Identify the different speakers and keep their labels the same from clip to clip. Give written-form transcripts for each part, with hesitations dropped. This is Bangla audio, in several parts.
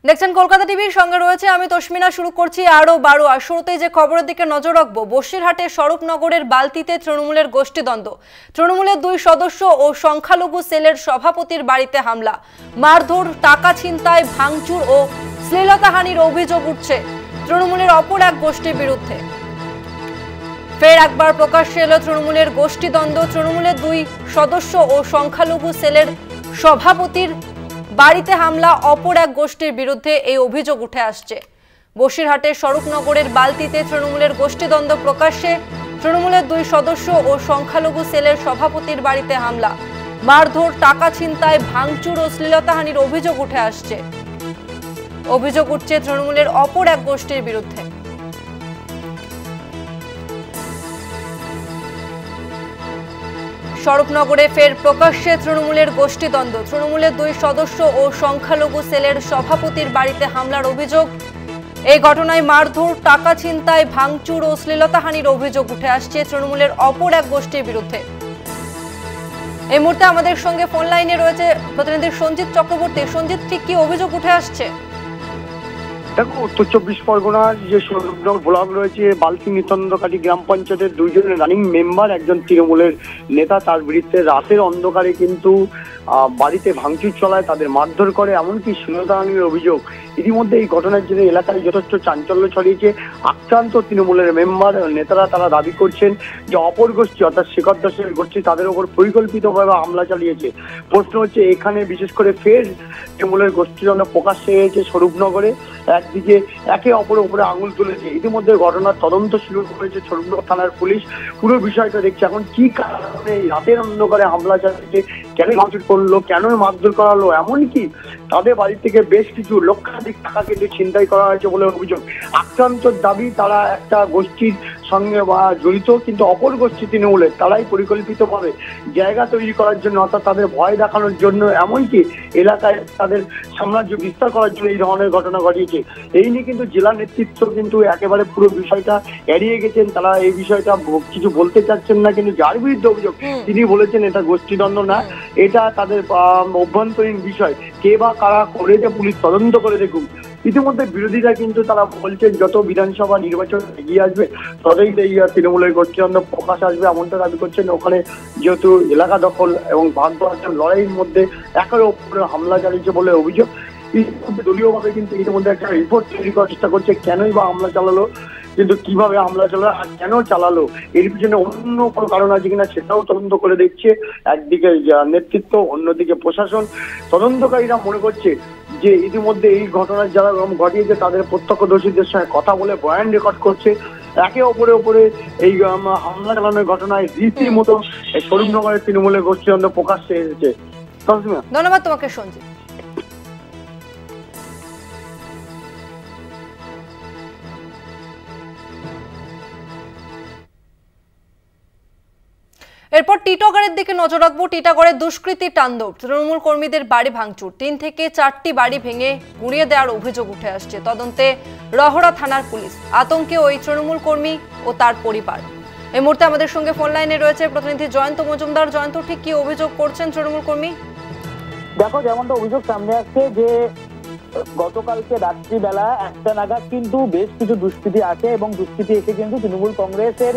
Speaker 1: দেখছেন কলকাতা টিভির সঙ্গে রয়েছে আমি তসমিনা। শুরু করছি আরো বারোয়া। শুরুতেই যে খবরের দিকে নজর রাখবো, বসিরহাটের স্বরূপনগরের বালতিতে তৃণমূলের গোষ্ঠীদ্বন্দ্ব। তৃণমূলের 2 সদস্য ও সংখ্যালঘু সেলের সভাপতির বাড়িতে হামলা, মারধর, টাকা ছিনতাই, ভাঙচুর ও শ্লীলতাহানির অভিযোগ উঠছে তৃণমূলের অপর এক গোষ্ঠীর বিরুদ্ধে। ফের একবার প্রকাশ্যে এলো তৃণমূলের গোষ্ঠীদ্বন্দ্ব। তৃণমূলের 2 সদস্য ও সংখ্যালঘু সেলের সভাপতির বাড়িতে হামলা, অপর এক গোষ্ঠীর বিরুদ্ধে এই অভিযোগ উঠে আসছে। বসিরহাটের স্বরূপনগরের বালতিতে তৃণমূলের গোষ্ঠীদ্বন্দ্ব প্রকাশ্যে। তৃণমূলের 2 সদস্য ও সংখ্যালঘু সেলের সভাপতির বাড়িতে হামলা, মারধর, টাকা ছিনতাই, ভাঙচুর ও শ্লীলতাহানির অভিযোগ উঠে আসছে। অভিযোগ উঠছে তৃণমূলের অপর এক গোষ্ঠীর বিরুদ্ধে। স্বরূপনগরে ফের প্রকাশ্যে তৃণমূলের গোষ্ঠীদ্বন্দ্ব। তৃণমূলের 2 সদস্য ও সংখ্যালঘু সেলের সভাপতির বাড়িতে হামলার অভিযোগ। এই ঘটনায় মারধর, টাকা ছিনতাই, ভাঙচুর ও শ্লীলতাহানির অভিযোগ উঠে আসছে তৃণমূলের অপর এক গোষ্ঠীর বিরুদ্ধে। এই মুহূর্তে আমাদের সঙ্গে ফোন লাইনে রয়েছে প্রতিনিধি সঞ্জিত চক্রবর্তী। সঞ্জিত, ঠিক কি অভিযোগ উঠে আসছে?
Speaker 2: দেখো, উত্তর 24 পরগনার যে স্বরূপনগর ব্লক রয়েছে, বালতি নিতন্দকাটি গ্রাম পঞ্চায়েতের 2 জন রানিং মেম্বার, একজন তৃণমূলের নেতা, তার বিরুদ্ধে রাতের অন্ধকারে কিন্তু বাড়িতে ভাঙচুর চলায়, তাদের মারধর করে, এমনকি শ্লীলতাহানির অভিযোগ। ইতিমধ্যে এই ঘটনার জন্য এলাকায় যথেষ্ট চাঞ্চল্য ছড়িয়েছে। আক্রান্ত তৃণমূলের মেম্বার নেতারা তারা দাবি করছেন যে অপর গোষ্ঠী অর্থাৎ শেখর দাসের গোষ্ঠী তাদের উপর পরিকল্পিতভাবে হামলা চালিয়েছে। প্রশ্ন হচ্ছে, এখানে বিশেষ করে ফের তৃণমূলের গোষ্ঠীদ্বন্দ্ব প্রকাশ্যে হয়েছে স্বরূপনগরে। একদিকে একে অপরের উপরে আঙুল তুলেছে। ইতিমধ্যে ঘটনার তদন্ত শুরু করেছে স্বরূপনগর থানার পুলিশ। পুরো বিষয়টা দেখছে এখন কি কারণে এই রাতের অন্ধকারে হামলা চালিয়েছে, কেন ভাঙচুর করলো, কেন মারধর করালো, এমনকি তাদের বাড়ি থেকে বেশ কিছু লক্ষাধিক টাকা কিন্তু ছিনতাই করা হয়েছে বলে অভিযোগ। আক্রান্তর দাবি তারা একটা গোষ্ঠীর সঙ্গে জড়িত, কিন্তু অপর গোষ্ঠী তৃণমূলের তারাই পরিকল্পিতভাবে জায়গা তৈরি করার জন্য, অর্থাৎ তাদের ভয় দেখানোর জন্য, এমনকি এলাকায় তাদের সাম্রাজ্য বিস্তার করার জন্য এই ধরনের ঘটনা ঘটিয়েছে। এই নিয়ে কিন্তু জেলা নেতৃত্ব কিন্তু একেবারে পুরো বিষয়টা এড়িয়ে গেছেন। তারা এই বিষয়টা কিছু বলতে চাচ্ছেন না, কিন্তু যার বিরুদ্ধে অভিযোগ তিনি বলেছেন এটা গোষ্ঠীদ্বন্দ্ব না, এটা তাদের অভ্যন্তরীণ বিষয়। কে বা কারা করেছে পুলিশ তদন্ত করে দেখুন। ইতিমধ্যে বিরোধীরা কিন্তু তারা বলছেন যত বিধানসভা নির্বাচন এগিয়ে আসবে ততই এই তৃণমূলের গোষ্ঠীদ্বন্দ্ব প্রকাশ আসবে, এমনটা দাবি করছেন। ওখানে যেহেতু এলাকা দখল এবং ভাগ বাঁচার লড়াইয়ের মধ্যে একের ওপরে হামলা চালিয়েছে বলে অভিযোগ। ইতিমধ্যে দলীয়ভাবে কিন্তু ইতিমধ্যে একটা রিপোর্ট তৈরি করার চেষ্টা করছে, কেনই বা হামলা চালালো, কিন্তু কিভাবে হামলা চালালো আর কেন চালালো, এর পিছনে অন্য কোনো কারণ আছে কিনা সেটাও তদন্ত করে দেখছে একদিকে নেতৃত্ব, অন্যদিকে প্রশাসন। তদন্তকারীরা মনে করছে যে ইতিমধ্যে এই ঘটনার যারা ঘটিয়েছে তাদের প্রত্যক্ষদর্শীদের সঙ্গে কথা বলে বয়ান রেকর্ড করছে। একে অপরের উপরে এই হামলা চালানোর ঘটনায় রীতিমতো স্বরূপনগরের তৃণমূলের গোষ্ঠীদ্বন্দ্ব প্রকাশ্যে এসেছে।
Speaker 1: ধন্যবাদ তোমাকে সঞ্জিত। এরপর টিটাগড়ের দিকে নজর রাখবো। টিটাগড়ের দুষ্কৃতী তাণ্ডব, তৃণমূল কর্মীদের বাড়ি ভাঙচুর, 3 থেকে 4টি বাড়ি ভেঙে গুঁড়িয়ে দেওয়ার অভিযোগ উঠে আসছে। তদন্তে রহরা থানার পুলিশ। আতঙ্কে ওই তৃণমূল কর্মী ও তার পরিবার। এই মুহূর্তে আমাদের সঙ্গে ফোন লাইনে রয়েছে প্রতিনিধি জয়ন্ত মজুমদার। জয়ন্ত, ঠিক কি অভিযোগ করছেন তৃণমূল কর্মী?
Speaker 3: দেখো, যেমনটা অভিযোগ সামনে আসছে যে গতকালকে রাত্রিবেলা 1টা নাগাদ কিন্তু বেশ কিছু দুষ্কৃতী আসে এবং দুষ্কৃতী এসে কিন্তু তৃণমূল কংগ্রেসের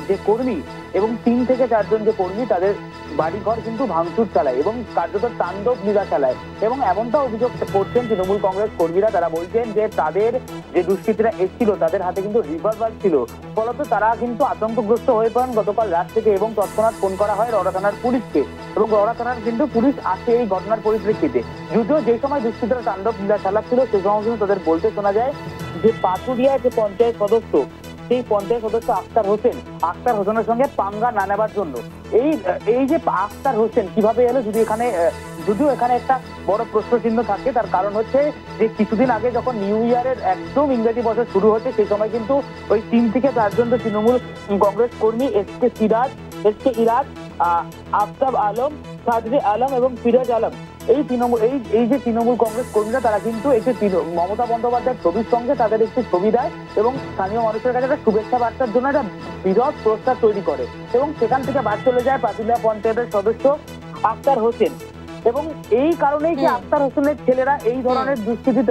Speaker 3: যে কর্মী এবং 3 থেকে 4 জন যে কর্মী তাদের বাড়িঘর কিন্তু ভাঙচুর চালায় এবং কার্যত তাণ্ডব লীলা চালায়। এবং এমনটা অভিযোগ করছেন তৃণমূল কংগ্রেস কর্মীরা। তারা বলছেন যে তাদের যে দুষ্কৃতীরা এসেছিল তাদের হাতে কিন্তু রিভলভার ছিল, ফলত তারা কিন্তু আতঙ্কগ্রস্ত হয়ে পড়েন গতকাল রাত থেকে এবং তৎক্ষণাৎ ফোন করা হয় রহরা থানার পুলিশকে এবং রহরা থানার কিন্তু পুলিশ আসে এই ঘটনার পরিপ্রেক্ষিতে। যদিও যে সময় দুষ্কৃতীরা তাণ্ডব লীলা চালাচ্ছিল সে সময় কিন্তু তাদের বলতে শোনা যায় যে পাতুরিয়া যে পঞ্চায়েত সদস্য, সেই পঞ্চায়েত সদস্য আক্তার হোসেনের সঙ্গে পাঙ্গা না নেবার জন্য এই যে আক্তার হোসেন কিভাবে এলো, যদিও এখানে একটা বড় প্রশ্ন চিহ্ন থাকে। তার কারণ হচ্ছে যে কিছুদিন আগে যখন নিউ ইয়ারের একদম ইংরেজি বছর শুরু হচ্ছে সেই সময় কিন্তু ওই 3 থেকে 4 জন তৃণমূল কংগ্রেস কর্মী এসকে ইরাজ, আফতাব আলম, সাদরে আলম এবং ফিরাজ আলম, এই যে তৃণমূল কংগ্রেস কর্মীরা তারা কিন্তু একটি মমতা বন্দ্যোপাধ্যায়ের ছবির সঙ্গে তাদের একটি ছবি দেয় এবং স্থানীয় মানুষের কাছে একটা শুভেচ্ছা বার্তার জন্য একটা বিরোধ প্রস্তাব তৈরি করে এবং সেখান থেকে বাদ চলে যায় পাতুলিয়া পঞ্চায়েতের সদস্য আক্তার হোসেন। এবং এই কারণেই কি আক্তার হোসেনের ছেলেরা এই ধরনের দুষ্কৃতী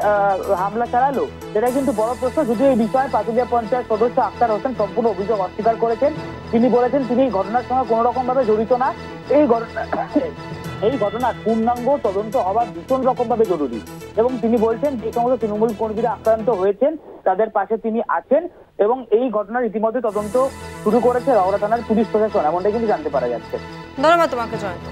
Speaker 3: হামলা চালালো, সেটা কিন্তু বড় প্রশ্ন। যদিও এই বিষয়ে পাতুলিয়া পঞ্চায়েত সদস্য আক্তার হোসেন সম্পূর্ণ অভিযোগ অস্বীকার করেছেন। তিনি বলেছেন তিনি এই ঘটনার সঙ্গে কোনো রকম ভাবে জড়িত না। এই ঘটনার পূর্ণাঙ্গ তদন্ত হওয়া ভীষণ রকম ভাবে জরুরি এবং তিনি বলছেন যে সমস্ত তৃণমূল কর্মীরা আক্রান্ত হয়েছেন তাদের পাশে তিনি আছেন এবং এই ঘটনার ইতিমধ্যে তদন্ত শুরু করেছে হাওড়া থানার পুলিশ প্রশাসন, এমনটাই কিন্তু জানতে পারা যাচ্ছে।
Speaker 1: ধন্যবাদ তোমাকে জয়ন্ত।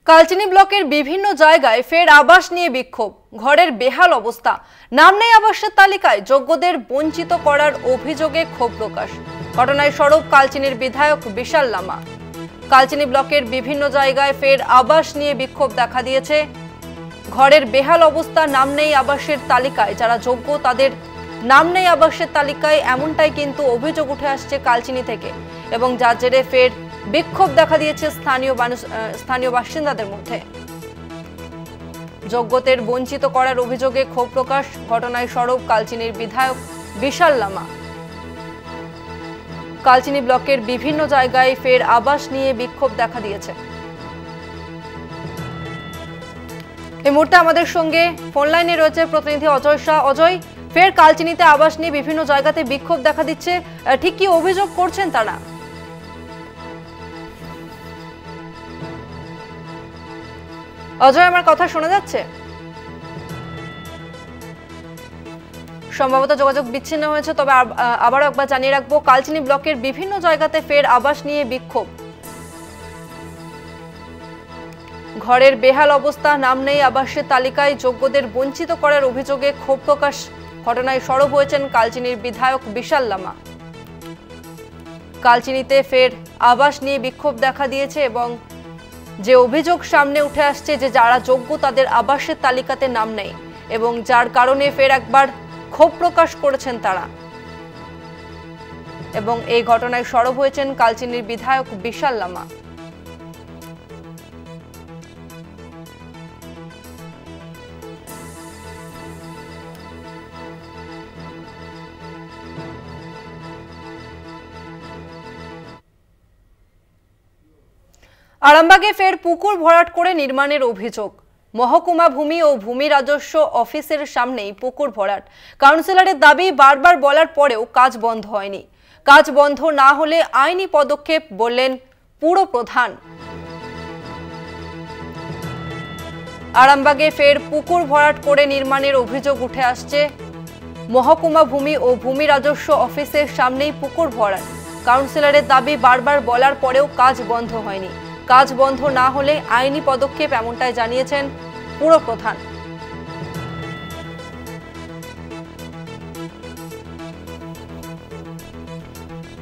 Speaker 1: কালচিনি ব্লকের বিভিন্ন জায়গায় ফের আবাস নিয়ে বিক্ষোভ, ঘরের বেহাল অবস্থা, নাম নেই আবাসের তালিকায়, যোগ্যদের বঞ্চিত করার অভিযোগে ক্ষোভ প্রকাশ। ঘটনায় সরব কালচিনির বিধায়ক বিশাল লামা। কালচিনি ব্লকের বিভিন্ন জায়গায় ফের আবাস নিয়ে বিক্ষোভ দেখা দিয়েছে। ঘরের বেহাল অবস্থা, নাম নেই আবাসের তালিকায়, যারা যোগ্য তাদের নাম নেই আবাসের তালিকায়, এমনটাই কিন্তু অভিযোগ উঠে আসছে কালচিনি থেকে এবং যার জেরে ফের বিক্ষোভ দেখা দিয়েছে স্থানীয় বাসিন্দাদের মধ্যে। যোগ্যদের বঞ্চিত করার অভিযোগে ক্ষোভ প্রকাশ। ঘটনায় সরব কালচিনির বিধায়ক বিশাল লামা। কালচিনি ব্লকের বিভিন্ন জায়গায় ফের আবাস নিয়ে বিক্ষোভ দেখা দিয়েছে। এই মুহূর্তে আমাদের সঙ্গে ফোন লাইনে রয়েছে প্রতিনিধি অজয় শাহ। অজয়, ফের কালচিনিতে আবাস নিয়ে বিভিন্ন জায়গাতে বিক্ষোভ দেখা দিচ্ছে, ঠিক কি অভিযোগ করছেন তারা? অজয়, আমার কথা শোনা যাচ্ছে? সম্ভবত যোগাযোগ বিচ্ছিন্ন হয়েছে, তবে আবারও একবার জানিয়ে রাখবো, কালচিনি ব্লকের বিভিন্ন জায়গাতে ফের আবাস নিয়ে বিক্ষোভ। ঘরের বেহাল অবস্থা, নাম নেই আবাসের তালিকায়, যোগ্যদের বঞ্চিত করার অভিযোগে ক্ষোভ প্রকাশ। ঘটনায় সরব হয়েছেন কালচিনির বিধায়ক বিশাল লামা। কালচিনিতে ফের আবাস নিয়ে বিক্ষোভ দেখা দিয়েছে এবং যে অভিযোগ সামনে উঠে আসছে যে যারা যোগ্য তাদের আবাসের তালিকাতে নাম নেই এবং যার কারণে ফের একবার ক্ষোভ প্রকাশ করেছেন তারা এবং এই ঘটনায় সরব হয়েছেন কালচিনির বিধায়ক বিশাল লামা। আরামবাগে ফের পুকুর ভরাট করে নির্মাণের অভিযোগ। মহকুমা ভূমি ও ভূমি রাজস্ব অফিসের সামনেই পুকুর ভরাট। কাউন্সিলরের দাবি, বারবার বলার পরেও কাজ বন্ধ হয়নি। কাজ বন্ধ না হলে আইনি পদক্ষেপ বললেন পুর প্রধান। আরামবাগে ফের পুকুর ভরাট করে নির্মাণের অভিযোগ উঠে আসছে। মহকুমা ভূমি ও ভূমি রাজস্ব অফিসের সামনেই পুকুর ভরাট। কাউন্সিলরের দাবি, বারবার বলার পরেও কাজ বন্ধ হয়নি। কাজ বন্ধ না হলে আইনি পদক্ষেপ, এমনটাই জানিয়েছেন পুর প্রধান।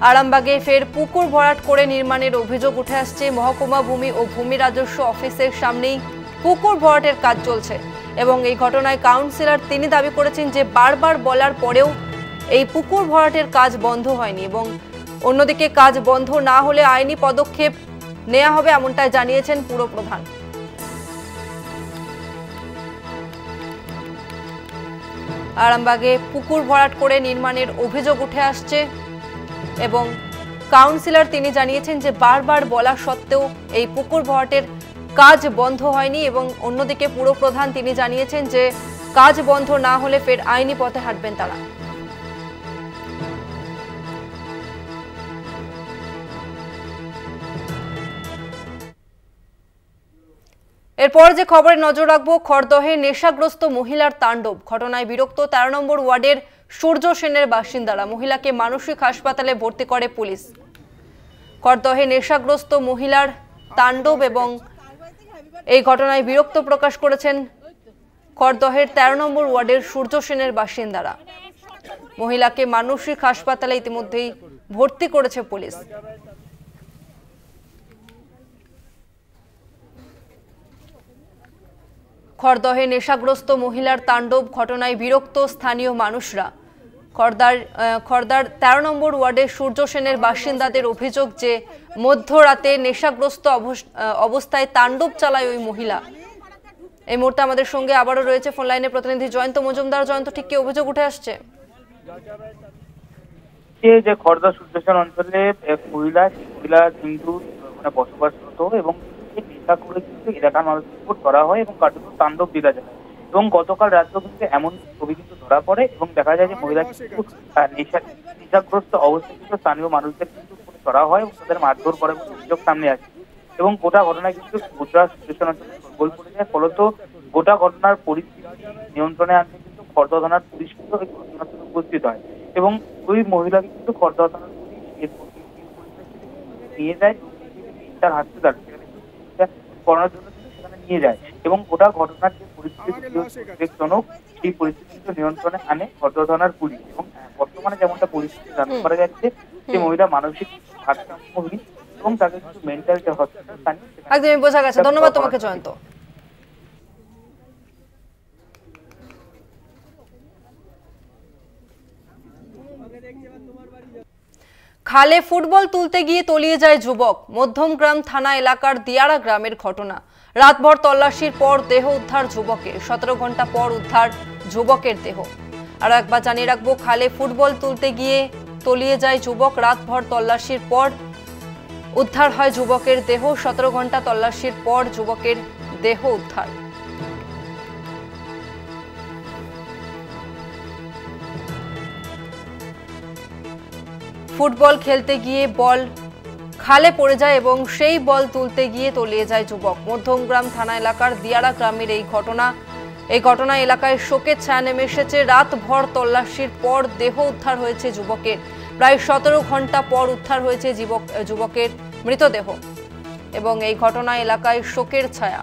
Speaker 1: আরামবাগে ফের পুকুর ভরাট করে নির্মাণের অভিযোগ উঠে আসছে। মহকুমা ভূমি ও ভূমি রাজস্ব অফিসের সামনেই পুকুর ভরাটের কাজ চলছে এবং এই ঘটনায় কাউন্সিলর তিনি দাবি করেছেন যে বারবার বলার পরেও এই পুকুর ভরাটের কাজ বন্ধ হয়নি এবং অন্যদিকে কাজ বন্ধ না হলে আইনি পদক্ষেপ নেওয়া হবে, এমনটাই জানিয়েছেন পুর প্রধান। আরামবাগে পুকুর ভরাট করে নির্মাণের অভিযোগ উঠে আসছে এবং কাউন্সিলর তিনি জানিয়েছেন যে বারবার বলা সত্ত্বেও এই পুকুর ভরাটের কাজ বন্ধ হয়নি এবং অন্যদিকে পুর প্রধান তিনি জানিয়েছেন যে কাজ বন্ধ না হলে ফের আইনি পথে হাঁটবেন তারা। এরপর যে খবরে নজর রাখবো, খড়দহে নেশাগ্রস্ত মহিলার তাণ্ডব। ঘটনায় বিরক্ত 13 নম্বর ওয়ার্ডের সূর্য সেনের বাসিন্দারা। মহিলাকে মানসিক হাসপাতালে ভর্তি করে পুলিশ। খড়দহে নেশাগ্রস্ত মহিলার তাণ্ডব এবং এই ঘটনায় বিরক্ত প্রকাশ করেছেন খড়দহের 13 নম্বর ওয়ার্ডের সূর্য সেনের বাসিন্দারা। মহিলাকে মানসিক হাসপাতালে ইতিমধ্যেই ভর্তি করেছে পুলিশ। খড়দহে নেশাগ্রস্ত মহিলার তাণ্ডব, ঘটনায় বিরক্ত স্থানীয় মানুষরা। খড়দার 13 নম্বর ওয়ার্ডের সূর্য সেনের বাসিন্দাদের অভিযোগ যে মধ্যরাতে নেশাগ্রস্ত অবস্থায় তাণ্ডব চালায় ওই মহিলা এই মুহূর্তে আমাদের সঙ্গে আবারও রয়েছে ফোন লাইনে প্রতিনিধি জয়ন্ত মজুমদার। জয়ন্ত, ঠিক কি অভিযোগ উঠে আসছে?
Speaker 4: যে খড়দা সুদ্দেশন অঞ্চলে এক মহিলা কিন্তু বসবাসরত এবং নেশা করে কিন্তু এলাকার মানুষের উপর ধরা হয় এবং কার্যত তাণ্ডব বিরাজ হয়। এবং গতকাল রাতেও কিন্তু এমন ছবি কিন্তু ধরা পড়ে এবং দেখা যায় যে মহিলা কিন্তু নেশাগ্রস্ত অবস্থায় কিন্তু স্থানীয় মানুষদের কিন্তু ধরা হয় এবং তাদের মারধর করে বলে অভিযোগ সামনে আসে। এবং গোটা ঘটনায় কিন্তু খড়দা সুদ্দেশন অঞ্চলে গোল পড়ে যায়। ফলত গোটা ঘটনার পরিস্থিতি নিয়ন্ত্রণে আনতে কিন্তু খড়দা থানার পুলিশ কিন্তু এই ঘটনাস্থলে উপস্থিত হয় এবং ওই মহিলাকে কিন্তু খড়দা থানার পুলিশ নিয়ে যায় তার হাসপাতাল করার জন্য সেখানে নিয়ে যায় এবং গোটা ঘটনার যে পরিস্থিতি উদ্বেগজনক সেই পরিস্থিতি কিন্তু নিয়ন্ত্রণে আনে খড়দা থানার পুলিশ। এবং বর্তমানে যেমনটা পরিস্থিতি জানতে পারা যাচ্ছে যে মহিলা মানসিক ভারসাম্যহীন এবং তাকে কিন্তু মেন্টাল যে হসপিটাল স্থানীয়
Speaker 1: একদমই বোঝা গেছে। ধন্যবাদ তোমাকে জয়ন্ত। খালে ফুটবল তুলতে গিয়ে তলিয়ে যায় যুবক। মধ্যমগ্রাম থানা এলাকার দিয়ারা গ্রামের ঘটনা। রাতভর তল্লাশির পর দেহ উদ্ধার যুবকের। 17 ঘন্টা পর উদ্ধার যুবকের দেহ। আর একবার জানিয়ে রাখবো, খালে ফুটবল তুলতে গিয়ে তলিয়ে যায় যুবক। রাতভর তল্লাশির পর উদ্ধার হয় যুবকের দেহ। 17 ঘন্টা তল্লাশির পর যুবকের দেহ উদ্ধার। ফুটবল খেলতে গিয়ে বল খালে পড়ে যায় এবং সেই বল তুলতে গিয়ে তলিয়ে যায় যুবক। মধ্যমগ্রাম থানা এলাকার দিয়ারা গ্রামের এই ঘটনা এলাকায় শোকের ছায়া নেমে এসেছে। রাতভর তল্লাশির পর দেহ উদ্ধার হয়েছে যুবকের। প্রায় 17 ঘন্টা পর উদ্ধার হয়েছে যুবকের মৃতদেহ এবং এই ঘটনা এলাকায় শোকের ছায়া।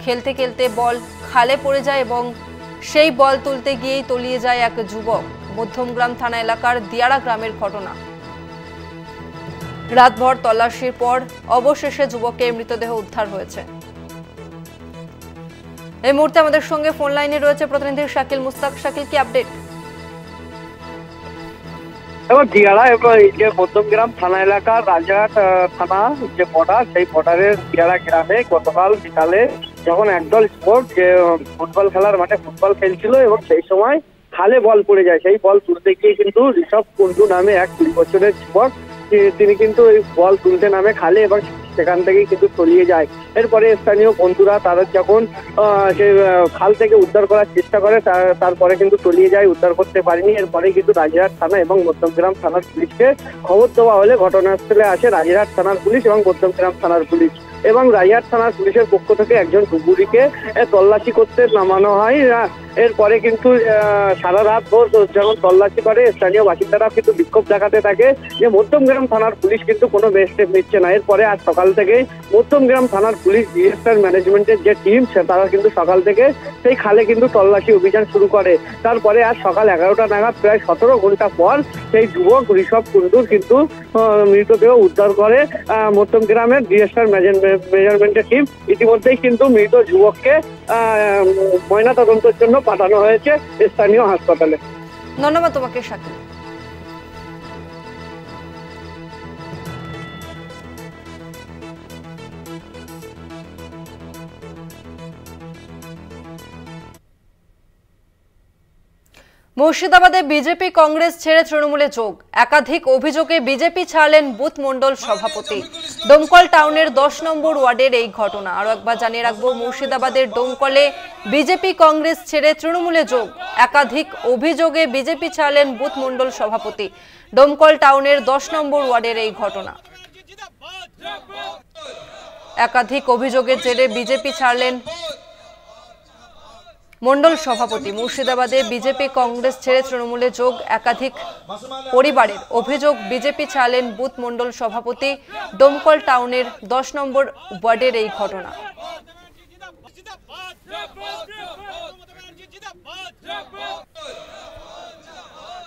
Speaker 1: খেলতে খেলতে বল খালে পড়ে যায় এবং সেই বল তুলতে গিয়েই তলিয়ে যায় এক যুবক। মধ্যমগ্রাম থানা এলাকার দিয়ারা গ্রামের ঘটনা। রাতভর তল্লাশির পর অবশেষে যুবকের মৃতদেহ উদ্ধার হয়েছে। এই মুহূর্তে আমাদের সঙ্গে ফোন লাইনে রয়েছে প্রতিনিধি শাকিল মুস্তাক। শাকিল, কি আপডেট?
Speaker 2: এবং দিয়ারা এবং এই যে মধ্যমগ্রাম থানা এলাকার রাজারহাট থানা যে বর্ডার, সেই বর্ডারের দিয়ারা গ্রামে গতকাল বিকালে যখন একদল যুবক যে ফুটবল খেলার মাঠে ফুটবল খেলছিল এবং সেই সময় খালে বল পড়ে যায়। সেই বল তুলতে গিয়ে কিন্তু ঋষভ কুন্ডু নামে এক 20 বছরের যুবক তিনি কিন্তু এই বল তুলতে নামে খালে এবং সেখান থেকেই কিন্তু তলিয়ে যায়। এরপরে স্থানীয় বন্ধুরা তারা যখন সে খাল থেকে উদ্ধার করার চেষ্টা করে তারপরে কিন্তু তলিয়ে যায়, উদ্ধার করতে পারেনি। এরপরে কিন্তু রাজারহাট থানা এবং মধ্যমগ্রাম থানার পুলিশকে খবর দেওয়া হলে ঘটনাস্থলে আসে রাজারহাট থানার পুলিশ এবং মধ্যমগ্রাম থানার পুলিশ। এবং রাজারহাট থানার পুলিশের পক্ষ থেকে একজন ডুবুরিকে তল্লাশি করতে নামানো হয়। এরপরে কিন্তু সারা রাত ভোর যখন তল্লাশি করে স্থানীয় বাসিন্দারা কিন্তু বিক্ষোভ দেখাতে থাকে যে মধ্যমগ্রাম থানার পুলিশ কিন্তু কোনো স্টেপ নিচ্ছে না। এরপরে আজ সকাল থেকে মধ্যমগ্রাম থানার পুলিশ ডিএসআর ম্যানেজমেন্টের যে টিম তারা কিন্তু সকাল থেকে সেই খালে কিন্তু তল্লাশি অভিযান শুরু করে। তারপরে আজ সকাল 11টা নাগাদ প্রায় 17 ঘন্টা পর সেই যুবক ঋষভ কুন্ডুর কিন্তু মৃতদেহ উদ্ধার করে মধ্যমগ্রামের ডিএসআর মেজারমেন্টের টিম। ইতিমধ্যেই কিন্তু মৃত যুবককে ময়নাতদন্তের জন্য পাঠানো হয়েছে স্থানীয় হাসপাতালে।
Speaker 1: ধন্যবাদ তোমাকে শাকিল। মুর্শিদাবাদে বিজেপি কংগ্রেস ছেড়ে তৃণমূলে যোগ। একাধিক অভিযোগে বিজেপি ছাড়লেন বুথ মণ্ডল সভাপতি। ডোমকল টাউনের 10 নম্বর ওয়ার্ডের এই ঘটনা। আরো একবার জানিয়ে রাখবো, মুর্শিদাবাদের ডোমকলে বিজেপি কংগ্রেস ছেড়ে তৃণমূলে যোগ। একাধিক অভিযোগে বিজেপি ছাড়লেন বুথ মণ্ডল সভাপতি। ডোমকল টাউনের 10 নম্বর ওয়ার্ডের এই ঘটনা। একাধিক অভিযোগের জেরে বিজেপি ছাড়লেন মণ্ডল সভাপতি। মুর্শিদাবাদে বিজেপি কংগ্রেস ছেড়ে তৃণমূলে যোগ একাধিক পরিবারের অভিযোগ বিজেপি ছাড়লেন বুথ মণ্ডল সভাপতি। ডোমকল টাউনের 10 নম্বর ওয়ার্ডের এই ঘটনা।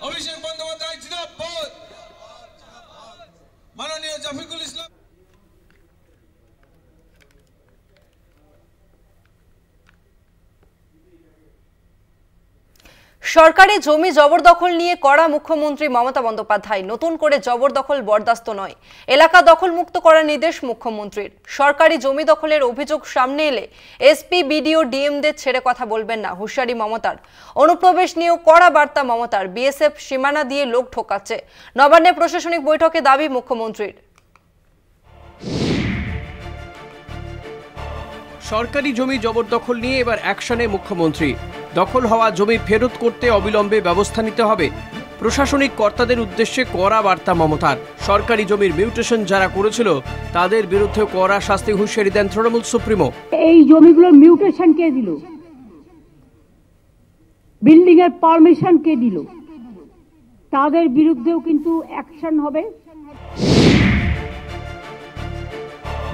Speaker 5: অভিষেক বন্দ্যোপাধ্যায় জিন্দাবাদ, মাননীয় জাফিকুল ইসলাম।
Speaker 1: সরকারি জমি জবরদখল নিয়ে কড়া মুখ্যমন্ত্রী মমতা বন্দ্যোপাধ্যায়। নতুন করে জবরদখল বরদাস্ত নয়, এলাকা দখল মুক্ত করার নির্দেশ মুখ্যমন্ত্রীর। সরকারি জমি দখলের অভিযোগ সামনে এলে এসপি, বিডিও, ডিএমদের ছেড়ে কথা বলবেন না, হুঁশিয়ারি মমতার। অনুপ্রবেশ নিয়েও কড়া বার্তা মমতার। বিএসএফ সীমানা দিয়ে লোক ঢোকাচ্ছে। নবান্নে প্রশাসনিক বৈঠকে দাবি মুখ্যমন্ত্রীর।
Speaker 6: সরকারি জমি জবরদখল নিয়ে এবার অ্যাকশনে মুখ্যমন্ত্রী। দখল হওয়া জমি ফেরত করতে অবিলম্বে ব্যবস্থা নিতে হবে। প্রশাসনিক কর্তাদের উদ্দেশ্যে কড়া বার্তা মমতার। সরকারি জমির মিউটেশন যারা করেছিল তাদের বিরুদ্ধে কড়া শাস্তি হুঁশিয়ারি দেন তৃণমূল সুপ্রিমো।
Speaker 7: এই জমিগুলোর মিউটেশন কে দিল? বিল্ডিং এর পারমিশন কে দিল? তাদের বিরুদ্ধেও কিন্তু অ্যাকশন হবে।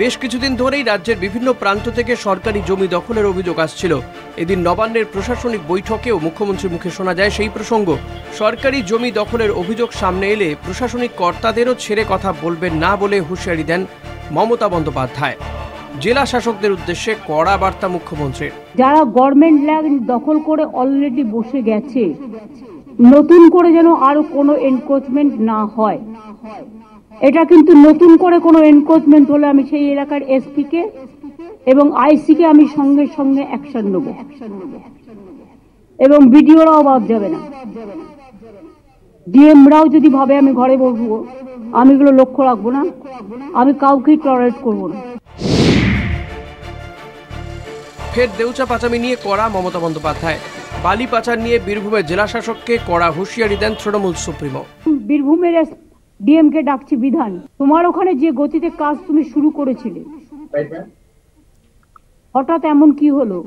Speaker 6: বেশ কিছুদিন ধরেই রাজ্যের বিভিন্ন প্রান্ত থেকে সরকারি জমি দখলের অভিযোগ আসছিল। এদিন নবান্নের প্রশাসনিক বৈঠকেও মুখ্যমন্ত্রীর মুখে শোনা যায় সেই প্রসঙ্গ। সরকারি জমি দখলের অভিযোগ সামনে এলে প্রশাসনিক কর্তাদেরও ছেড়ে কথা বলবেন না বলে হুঁশিয়ারি দেন মমতা বন্দ্যোপাধ্যায়। জেলা শাসকদের উদ্দেশ্যে কড়া বার্তা মুখ্যমন্ত্রীর।
Speaker 7: যারা গভর্নমেন্ট ল্যান্ড দখল করে অলরেডি বসে গেছে, নতুন করে যেন আরো কোনো এনক্রোচমেন্ট না হয়। এটা কিন্তু নতুন করে কোনো এনক্রোচমেন্ট হলে আমি সেই এলাকার এসপি কে এবং আইসি কে আমি সঙ্গে সঙ্গে অ্যাকশন নেব, এবং বিডিওরাও বাদ যাবে না। ডিএমরাও যদি ভাবে আমি ঘরে বসবো, আমি এগুলো লক্ষ্য রাখবো না, আমি কাউকেই টলারেট করবো না।
Speaker 6: ফের দেউচা পাচামি নিয়ে কড়া মমতা বন্দ্যোপাধ্যায়। বালি পাচার নিয়ে বীরভূমের জেলা শাসককে কড়া হুঁশিয়ারি দেন তৃণমূল সুপ্রিমো।
Speaker 7: বীরভূমের ডিএম কে ডাকছি বিধান, তোমার ওখানে যে গতিতে কাজ তুমি শুরু করেছিলে, হঠাৎ এমন কি হলো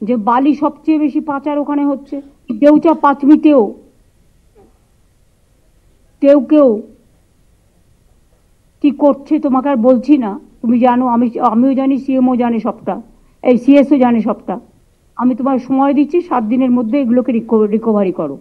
Speaker 7: যে বালি সবচেয়ে বেশি পাচার ওখানে হচ্ছে? দেউচা পাঁচমিতেও কেউ কি করছে তোমাকে আর বলছি না, তুমি জানো, আমিও জানি, সিএমও জানে সবটা, এই সিএসও জানে সবটা। আমি তোমার সময় দিচ্ছি, 7 দিনের মধ্যে এগুলোকে রিকভারি করো।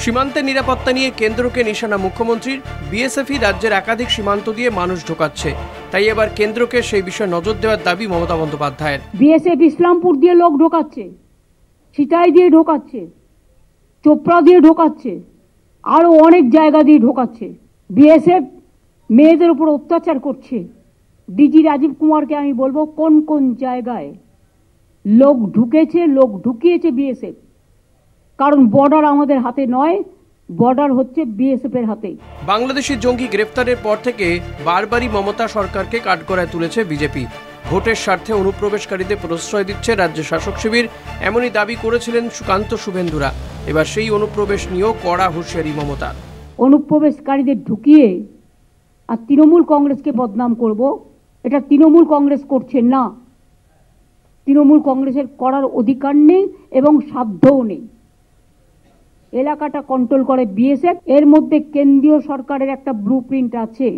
Speaker 6: সীমান্তের নিরাপত্তা নিয়ে কেন্দ্রকে নিশানা মুখ্যমন্ত্রীর। বিএসএফই রাজ্যের একাধিক সীমান্ত দিয়ে মানুষ ঢোকাচ্ছে, তাই এবার কেন্দ্রকে সেই বিষয়ে নজর দেওয়ার দাবি মমতা বন্দ্যোপাধ্যায়ের।
Speaker 7: বিএসএফ ইসলামপুর দিয়ে লোক ঢোকাচ্ছে, সিতাই দিয়ে ঢোকাচ্ছে, চোপড়া দিয়ে ঢোকাচ্ছে, আরো অনেক জায়গা দিয়ে ঢোকাচ্ছে। বিএসএফ মেয়েদের উপর অত্যাচার করছে। ডিজি রাজীব কুমারকে আমি বলবো কোন কোন জায়গায় লোক ঢুকেছে, লোক ঢুকিয়েছে বিএসএফ। কারণ বর্ডার আমাদের হাতে নয়, বর্ডার হচ্ছে বিএসএফ এর হাতে।
Speaker 6: বাংলাদেশি জঙ্গি গ্রেফতারের পর থেকে বারবারই মমতা সরকারকে কাঠগড়ায় তুলেছে বিজেপি। ভোটের স্বার্থে অনুপ্রবেশকারীদের প্রশ্রয় দিচ্ছে রাজ্য শাসক শিবির, এমনই দাবি করেছিলেন সুকান্ত শুভেন্দুরা। এবার সেই অনুপ্রবেশ নিয়েও কড়া হুঁশিয়ারি মমতার।
Speaker 7: অনুপ্রবেশকারীদের ঢুকিয়ে আর তৃণমূল কংগ্রেসকে বদনাম করব, এটা তৃণমূল কংগ্রেস করছে না। তৃণমূল কংগ্রেসের করার অধিকার নেই এবং সাধ্যও নেই। এলাকাটা কন্ট্রোল করে বিএসএফ। এর মধ্যে কেন্দ্রীয় সরকারের একটা ব্লুপ্রিন্ট আছে।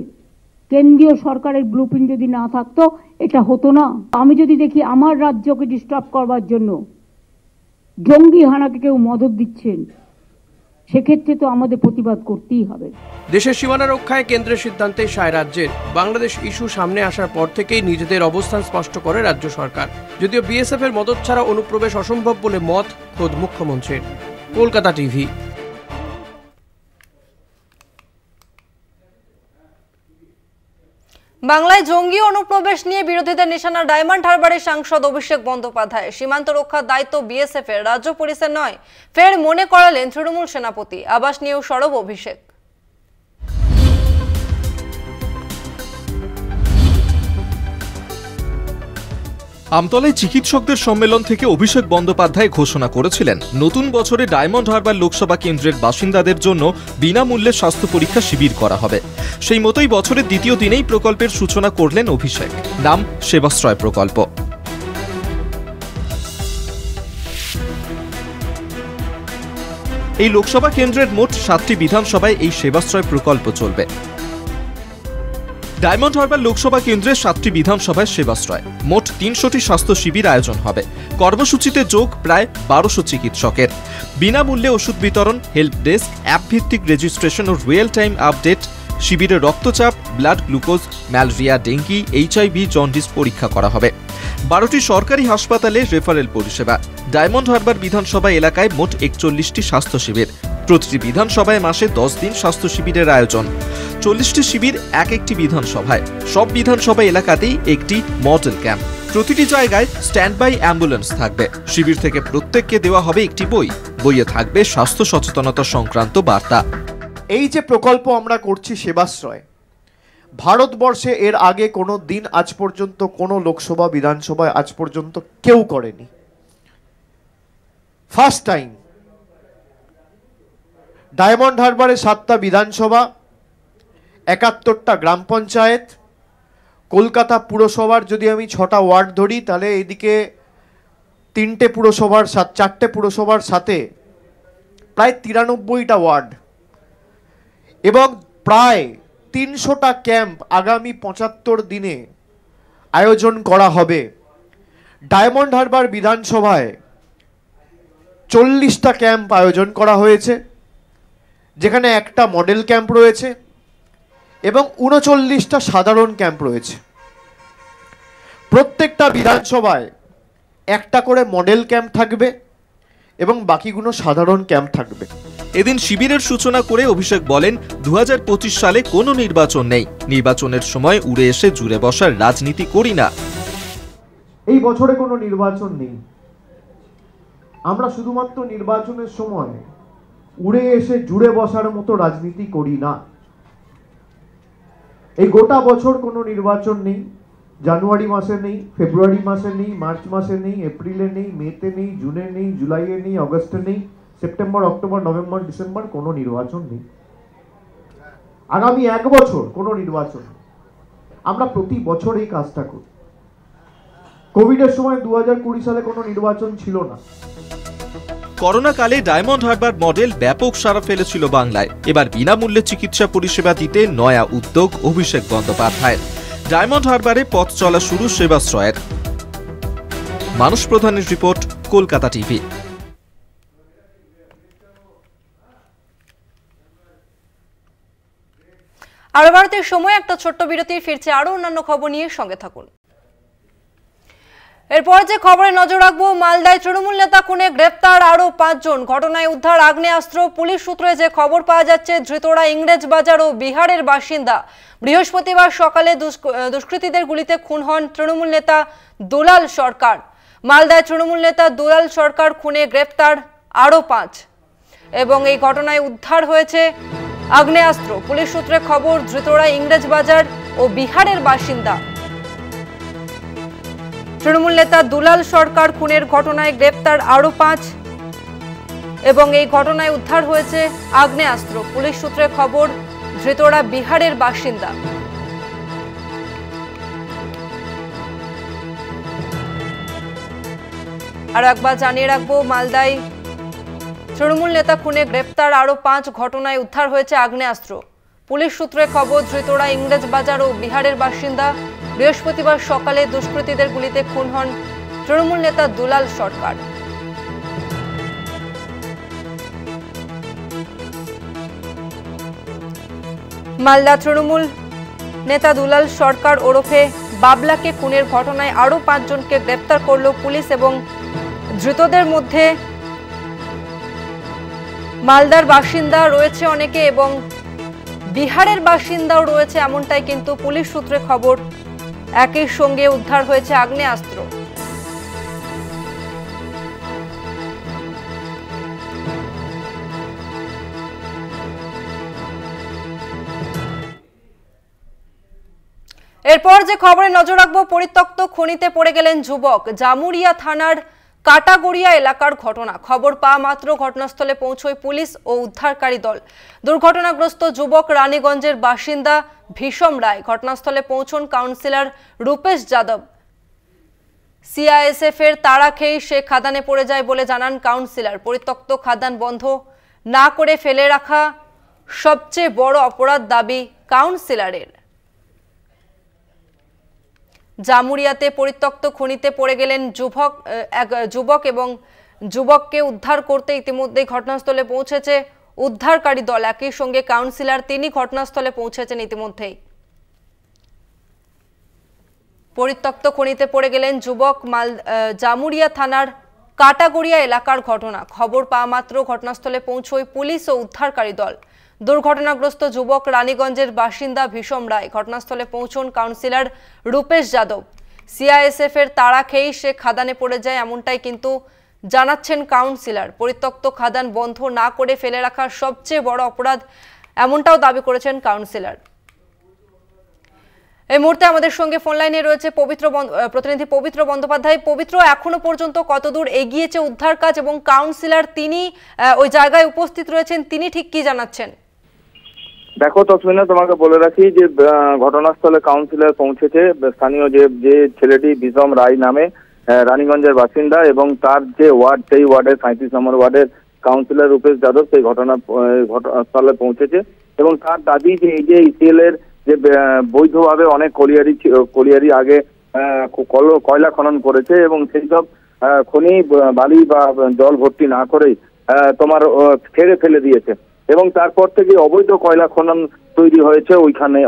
Speaker 7: কেন্দ্রীয় সরকারের ব্লুপ্রিন্ট যদি না থাকতো এটা হতো না। আমি যদি দেখি আমার রাজ্যকে ডিস্টার্ব করবার জন্য জঙ্গি হানাকে কেউ মদত দিচ্ছেন, সেক্ষেত্রে তো আমাদের প্রতিবাদ করতেই হবে।
Speaker 6: দেশের সীমানা রক্ষায় কেন্দ্রের সিদ্ধান্তে সায় রাজ্যের। বাংলাদেশ ইস্যু সামনে আসার পর থেকেই নিজেদের অবস্থান স্পষ্ট করে রাজ্য সরকার। যদিও বিএসএফ এর মদত ছাড়া অনুপ্রবেশ অসম্ভব বলে মত খোদ মুখ্যমন্ত্রীর। কলকাতা টিভি।
Speaker 1: বাংলায় জঙ্গি অনুপ্রবেশ নিয়ে বিরোধীদের নিশানা ডায়মন্ড হারবারের সাংসদ অভিষেক বন্দ্যোপাধ্যায়। সীমান্ত রক্ষার দায়িত্ব বিএসএফ এর, রাজ্য পুলিশের নয়, ফের মনে করালেন তৃণমূল সেনাপতি। আবাস নিয়েও সরব অভিষেক।
Speaker 8: আমতলায় চিকিৎসকদের সম্মেলন থেকে অভিষেক বন্দ্যোপাধ্যায় ঘোষণা করেছিলেন নতুন বছরে ডায়মন্ড হারবার লোকসভা কেন্দ্রের বাসিন্দাদের জন্য বিনামূল্যে স্বাস্থ্য পরীক্ষা শিবির করা হবে। সেই মতোই বছরের দ্বিতীয় দিনেই প্রকল্পের সূচনা করলেন অভিষেক। নাম সেবাশ্রয় প্রকল্প। এই লোকসভা কেন্দ্রের মোট 7টি বিধানসভায় এই সেবাশ্রয় প্রকল্প চলবে। ডায়মন্ড হারবার লোকসভা কেন্দ্রের 7টি বিধানসভায় সেবাশ্রয়, মোট 300টি স্বাস্থ্য শিবির আয়োজন হবে। কর্মসূচিতে যোগ প্রায় 1200 চিকিৎসকের। বিনামূল্যে ওষুধ বিতরণ, হেল্প ডেস্ক, অ্যাপ ভিত্তিক রেজিস্ট্রেশন ও রিয়েল টাইম আপডেট, শিবিরে রক্তচাপ, blood glucose, malaria, dengue, HIV, jaundice পরীক্ষা করা হবে। 12টি সরকারি হাসপাতালে রেফারেল পরিষেবা। ডায়মন্ড হারবার বিধানসভা এলাকায় মোট 41টি স্বাস্থ্য শিবির। প্রতিটি বিধানসভায় মাসে 10 দিন স্বাস্থ্য শিবিরের আয়োজন। 40টি শিবির এক একটি বিধানসভায়। সব বিধানসভা এলাকাতেই একটি মডেল ক্যাম্প। প্রতিটি জায়গায় স্ট্যান্ড বাই অ্যাম্বুলেন্স থাকবে। শিবির থেকে প্রত্যেককে দেওয়া হবে একটি বই। বইয়ে থাকবে স্বাস্থ্য সচেতনতা সংক্রান্ত বার্তা।
Speaker 9: এই যে প্রকল্প আমরা করছি সেবাশ্রয়, ভারতবর্ষে এর আগে কোনো দিন আজ পর্যন্ত কোনো লোকসভা বিধানসভায় আজ পর্যন্ত কেউ করেনি। First time. ডায়মন্ড হারবারে 7টা বিধানসভা, 71টা গ্রাম পঞ্চায়েত, কলকাতা পুরসভার যদি আমি 6টা ওয়ার্ড ধরি তাহলে এইদিকে 3টে পুরসভার 4টে পুরসভার সাথে প্রায় 93টা ওয়ার্ড এবং প্রায় 300টা ক্যাম্প আগামী 75 দিনে আয়োজন করা হবে। ডায়মন্ড হারবার বিধানসভায় 40টা ক্যাম্প আয়োজন করা হয়েছে, যেখানে একটা মডেল ক্যাম্প রয়েছে এবং 39টা সাধারণ ক্যাম্প রয়েছে। প্রত্যেকটা বিধানসভায় একটা করে মডেল ক্যাম্প থাকবে এবং বাকিগুলো সাধারণ ক্যাম্প থাকবে।
Speaker 8: এদিন শিবিরের সূচনা করে অভিষেক বলেন, 2025 সালে কোনো নির্বাচন নেই। নির্বাচনের সময় উড়ে এসে জুড়ে বসার রাজনীতি করি না।
Speaker 9: এই বছরে কোনো নির্বাচন নেই। আমরা শুধুমাত্র নির্বাচনের সময় উড়ে এসে জুড়ে বসার মতো রাজনীতি করি না। এই গোটা বছর কোনো নির্বাচন নেই। জানুয়ারি মাসে নেই, ফেব্রুয়ারি মাসে নেই, মার্চ মাসে নেই, এপ্রিলে নেই, মেতে নেই, জুনে নেই, জুলাইয়ে নেই, অগস্টে নেই, সেপ্টেম্বর, অক্টোবর, নভেম্বর, ডিসেম্বর কোনো নির্বাচন নেই। আগামী 1 বছর কোনো নির্বাচন। আমরা প্রতি বছর এই কাজটা করি। কোভিডের সময় 2020 সালে কোনো নির্বাচন ছিল না।
Speaker 8: করোনাকালে ডায়মন্ড হারবার মডেল ব্যাপক সাড়া ফেলেছিল বাংলায়। এবার বিনামূল্যে চিকিৎসা পরিষেবা দিতে নয়া উদ্যোগ অভিষেক বন্দ্যোপাধ্যায়ের। ডায়মন্ড হারবারে পথ চলা শুরু সেবাশ্রয়ের। মানুষ প্রধানের রিপোর্ট, কলকাতা টিভি।
Speaker 1: আর ভারতের সময় একটা ছোট্ট বিরতি, ফিরছে আরো অন্যান্য খবর নিয়ে, সঙ্গে থাকুন। এরপর যে খবরে নজর রাখবো, মালদায় তৃণমূল নেতা খুনে গ্রেপ্তার আরো 5 জন। ঘটনায় উদ্ধার আগ্নেয়াস্ত্র। পুলিশ সূত্রে যে খবর পাওয়া যাচ্ছে, ধৃতরা ইংরেজ বাজার ও বিহারের বাসিন্দা। বৃহস্পতিবার সকালে দুষ্কৃতীদের গুলিতে খুন হন তৃণমূল নেতা দুলাল সরকার। মালদায় তৃণমূল নেতা দুলাল সরকার খুনে গ্রেপ্তার আরো 5 এবং এই ঘটনায় উদ্ধার হয়েছে আগ্নেয়াস্ত্র। পুলিশ সূত্রে খবর, ধৃতরা ইংরেজ বাজার ও বিহারের বাসিন্দা। তৃণমূল নেতা দুলাল সরকার খুনের ঘটনায় গ্রেপ্তার আরো 5 এবং এই ঘটনায় উদ্ধার হয়েছে আগ্নেয়াস্ত্র। পুলিশ সূত্রে খবর, ধৃতরা বিহারের বাসিন্দা। আর একবার জানিয়ে রাখবো, মালদায় তৃণমূল নেতা খুনে গ্রেপ্তার আরো 5, ঘটনায় উদ্ধার হয়েছে আগ্নেয়াস্ত্র। পুলিশ সূত্রে খবর, ধৃতরা ইংরেজ বাজার ও বিহারের বাসিন্দা। বৃহস্পতিবার সকালে দুষ্কৃতীদের গুলিতে খুন হন তৃণমূল নেতা দুলাল সরকার। মালদা তৃণমূল নেতা দুলাল সরকার ওরফে বাবলাকে খুনের ঘটনায় আরো 5 জনকে গ্রেপ্তার করল পুলিশ এবং ধৃতদের মধ্যে মালদার বাসিন্দা রয়েছে অনেকে এবং বিহারের বাসিন্দাও রয়েছে, এমনটাই কিন্তু পুলিশ সূত্রে খবর। একই সঙ্গে উদ্ধার হয়েছে আগ্নেয়াস্ত্র। এরপর যে খবরে নজর রাখবো, পরিত্যক্ত খনিতে পড়ে গেলেন যুবক। জামুরিয়া থানার কাটাগড়িয়া এলাকার ঘটনা। খবর পাওয়া মাত্র ঘটনাস্থলে পৌঁছয় পুলিশ ও উদ্ধারকারী দল। দুর্ঘটনাগ্রস্ত যুবক রানীগঞ্জের বাসিন্দা ভীষম রায়। ঘটনাস্থলে পৌঁছন কাউন্সিলর রূপেশ যাদব। সিআইএসএফ এর তাড়া খেয়ে সে খাদানে পড়ে যায় বলে জানান কাউন্সিলর। পরিত্যক্ত খাদান বন্ধ না করে ফেলে রাখা সবচেয়ে বড় অপরাধ দাবি কাউন্সিলরের। জামুরিয়াতে পরিত্যক্ত খনিতে পড়ে গেলেন যুবক এবং যুবককে উদ্ধার করতে ইতিমধ্যে ঘটনাস্থলে পৌঁছেছে উদ্ধারকারী দল। একই সঙ্গে কাউন্সিলর তিনি ঘটনাস্থলে পৌঁছেছেন ইতিমধ্যেই। পরিত্যক্ত খনিতে পড়ে গেলেন যুবক। জামুরিয়া থানার কাটাগড়িয়া এলাকার ঘটনা। খবর পাওয়া মাত্র ঘটনাস্থলে পৌঁছয় পুলিশ ও উদ্ধারকারী দল। দুর্ঘটনাগ্রস্ত যুবক রানীগঞ্জের বাসিন্দা ভীষম রায়। ঘটনাস্থলে পৌঁছন কাউন্সিলর রূপেশ যাদব। সিআইএসএফ এর তাড়া খেয়েই সে খাদানে পড়ে যায়, এমনটাই কিন্তু জানাচ্ছেন কাউন্সিলর। পরিত্যক্ত খাদান বন্ধ না করে ফেলে রাখার সবচেয়ে বড় অপরাধ, এমনটাও দাবি করেছেন কাউন্সিলর। এই মুহূর্তে আমাদের সঙ্গে ফোন লাইনে রয়েছে প্রতিনিধি পবিত্র বন্দ্যোপাধ্যায়। পবিত্র, এখনো পর্যন্ত কতদূর এগিয়েছে উদ্ধার কাজ এবং কাউন্সিলর তিনি ওই জায়গায় উপস্থিত রয়েছেন, তিনি ঠিক কি জানাচ্ছেন?
Speaker 10: দেখো তসমিনা, তোমাকে বলে রাখি যে ঘটনাস্থলে কাউন্সিলর পৌঁছেছে। স্থানীয় যে ছেলেটি ভীষম রায় নামে রানীগঞ্জের বাসিন্দা এবং তার যে ওয়ার্ড, সেই ওয়ার্ডের 37 নম্বর ওয়ার্ডের কাউন্সিলর রূপেশ যাদব সেই ঘটনাস্থলে পৌঁছেছে এবং তার দাবি যে এই যে ইসিএল এর যে বৈধভাবে অনেক কলিয়ারি আগে কয়লা খনন করেছে এবং সেই সব খনি বালি বা জল ভর্তি না করেই তোমার ছেড়ে ফেলে দিয়েছে এবং তারপর থেকে অবৈধ কয়লা খনন তৈরি হয়েছে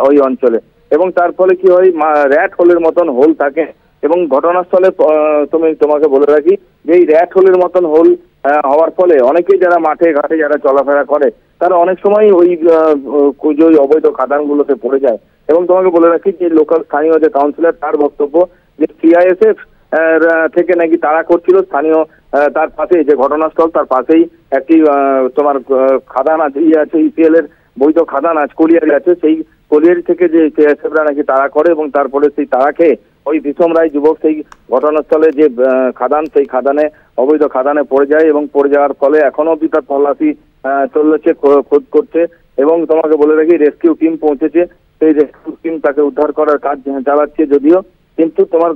Speaker 10: ওই অঞ্চলে এবং তার ফলে কি হয়, র্যাট হোলের মতন হোল থাকে এবং ঘটনাস্থলে তোমাকে বলে রাখি যে এই র্যাট হোলের মতন হোল হওয়ার ফলে অনেকেই যারা মাঠে ঘাটে যারা চলাফেরা করে তারা অনেক সময় ওই অবৈধ খাদানগুলোতে পড়ে যায় এবং তোমাকে বলে রাখি যে লোকাল স্থানীয় যে কাউন্সিলর তার বক্তব্য যে সিআইএসএফ থেকে নাকি তাড়া করছিল স্থানীয় তার পাশে যে ঘটনাস্থল তার পাশেই একটি তোমার খাদান আছে ইসিএল এর বৈধ খাদান আছে, কলিয়ারি আছে, সেই কলিয়ারি থেকে যে সিআইএসএফরা নাকি তাড়া করে এবং তারপরে সেই তাড়া খেয়ে ওই ভীষম রায় যুবক সেই ঘটনাস্থলে যে খাদান সেই খাদানে অবৈধ খাদানে পড়ে যায় এবং পড়ে যাওয়ার ফলে এখনো অব্দি তার তল্লাশি চলছে, খোঁজ করছে এবং তোমাকে বলে রাখি রেস্কিউ টিম পৌঁছেছে। সেই রেস্কিউ টিম তাকে উদ্ধার করার কাজ চালাচ্ছে যদিও, কিন্তু তোমার